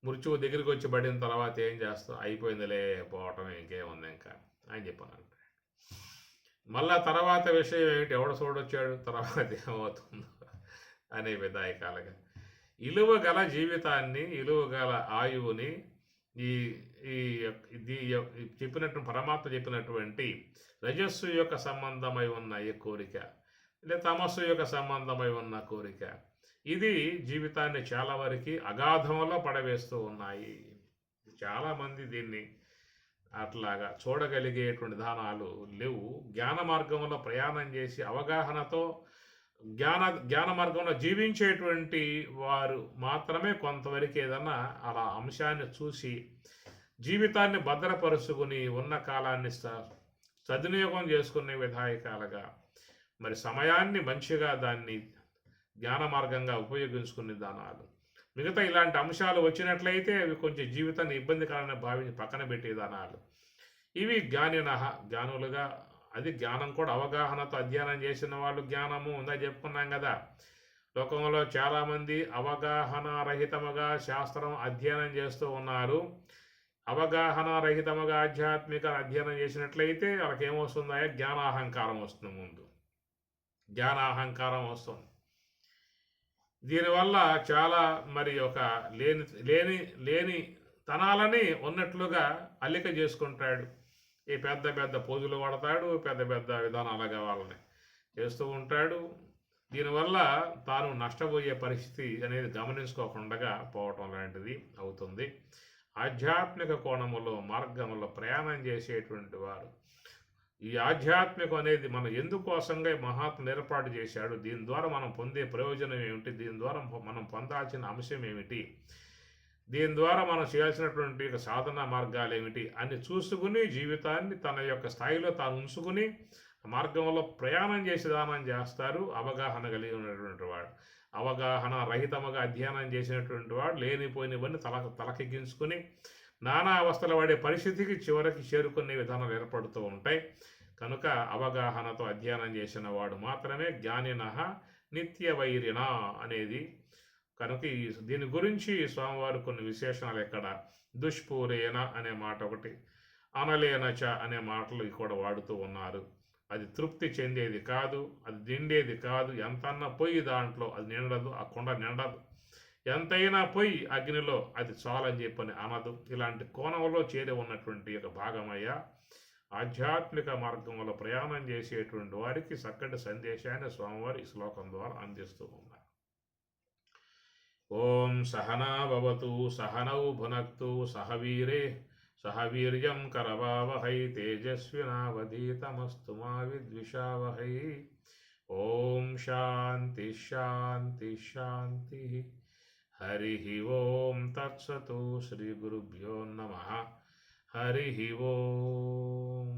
మృత్యువు దగ్గరికి వచ్చి పడిన తర్వాత ఏం చేస్తాం? అయిపోయిందిలే, పోవటం ఇంకేముంది ఇంకా అని చెప్పాను. మళ్ళా తర్వాత విషయం ఏమిటి, ఎవడ చూడొచ్చాడు, తర్వాత ఏమవుతుందో అనే విధాయకాలుగా ఇలువగల జీవితాన్ని, ఇలువగల ఆయువుని పరమాత్మ చెప్పినటువంటి రజస్సు యొక్క సంబంధమై ఉన్న ఈ కోరిక, లేదా తమస్సు యొక్క సంబంధమై ఉన్న కోరిక, ఇది జీవితాన్ని చాలా వరకు అగాధంలో పడవేస్తూ ఉన్నాయి. చాలామంది దీన్ని అట్లాగా చూడగలిగేటువంటి విధానాలు లేవు. జ్ఞాన మార్గంలో ప్రయాణం చేసి అవగాహనతో జ్ఞాన మార్గంలో జీవించేటువంటి వారు మాత్రమే కొంతవరకు ఏదన్నా అలా అంశాన్ని చూసి జీవితాన్ని భద్రపరుచుకుని ఉన్న కాలాన్ని సద్వినియోగం చేసుకునే విధాయకాలుగా మరి సమయాన్ని మంచిగా దాన్ని జ్ఞాన మార్గంగా ఉపయోగించుకునే విధానాలు. మిగతా ఇలాంటి అంశాలు వచ్చినట్లయితే అవి కొంచెం జీవితాన్ని ఇబ్బందికరంగా భావించి పక్కన పెట్టే విధానాలు. ఇవి జ్ఞానులుగా, అది జ్ఞానం కూడా అవగాహనతో అధ్యయనం చేసిన వాళ్ళు జ్ఞానము ఉందా చెప్పుకున్నాం కదా. లోకంలో చాలామంది అవగాహన రహితముగా శాస్త్రం అధ్యయనం చేస్తూ ఉన్నారు. అవగాహన రహితముగా ఆధ్యాత్మిక అధ్యయనం చేసినట్లయితే వాళ్ళకి ఏమొస్తుందా? జ్ఞానాహంకారం వస్తుంది. ముందు జ్ఞానాహంకారం వస్తుంది. దీనివల్ల చాలా మరి ఒక లేని తనాలని ఉన్నట్లుగా అల్లిక చేసుకుంటాడు. ఈ పెద్ద పెద్ద పోజులు పడతాడు, పెద్ద పెద్ద విధానాలుగా వాళ్ళని చేస్తూ ఉంటాడు. దీనివల్ల తాను నష్టపోయే పరిస్థితి అనేది గమనించుకోకుండా పోవటం లాంటిది అవుతుంది. ఆధ్యాత్మిక కోణములో మార్గంలో ప్రయాణం చేసేటువంటి వారు, ఈ ఆధ్యాత్మికం అనేది మనం ఎందుకోసంగా మహాత్ములు ఏర్పాటు చేశాడు, దీని ద్వారా మనం పొందే ప్రయోజనం ఏమిటి, దీని ద్వారా మనం పొందాల్సిన అంశం ఏమిటి, దీని ద్వారా మనం చేయాల్సినటువంటి సాధన మార్గాలు ఏమిటి అని చూసుకుని జీవితాన్ని తన యొక్క స్థాయిలో తాను ఉంచుకుని మార్గంలో ప్రయాణం చేసి దానం చేస్తారు అవగాహన కలిగి ఉన్నటువంటి వాడు. అవగాహన రహితముగా అధ్యయనం చేసినటువంటి వాడు లేనిపోయినవన్నీ తలకెక్కించుకుని నానా అవస్థలు పడే పరిస్థితికి చివరికి చేరుకునే విధానాలు ఏర్పడుతూ ఉంటాయి. కనుక అవగాహనతో అధ్యయనం చేసిన వాడు మాత్రమే జ్ఞానినః నిత్య వైరిణ అనేది. కనుక దీని గురించి స్వామివారు కొన్ని విశేషణాలు ఇక్కడ దుష్పూరేణ అనే మాట ఒకటి, అనలేనచ అనే మాటలు కూడా వాడుతూ ఉన్నారు. అది తృప్తి చెందేది కాదు, అది నిండేది కాదు. ఎంతన్నా పొయ్యి దాంట్లో అది నిండదు, ఆ కుండ నిండదు. ఎంతైనా పొయ్యి అగ్నిలో అది చాలని చెప్పని అనదు. ఇలాంటి కోణంలో చేరి ఉన్నటువంటి ఒక భాగమయ్య ఆధ్యాత్మిక మార్గంలో ప్రయాణం చేసేటువంటి వారికి చక్కటి సందేశాన్ని స్వామివారి ఈ శ్లోకం ద్వారా అందిస్తూ ఉన్నారు. ఓం సహనా భవతు సహనౌ భునక్తు సహ వీరే సహ వీర్యం కరవావహై తేజస్వినావధీతమస్తు మా విద్విషావహై. ఓం శాంతి శాంతి శాంతి. హరి ఓం తత్సతు. శ్రీ గురుభ్యో నమః. హరి ఓం.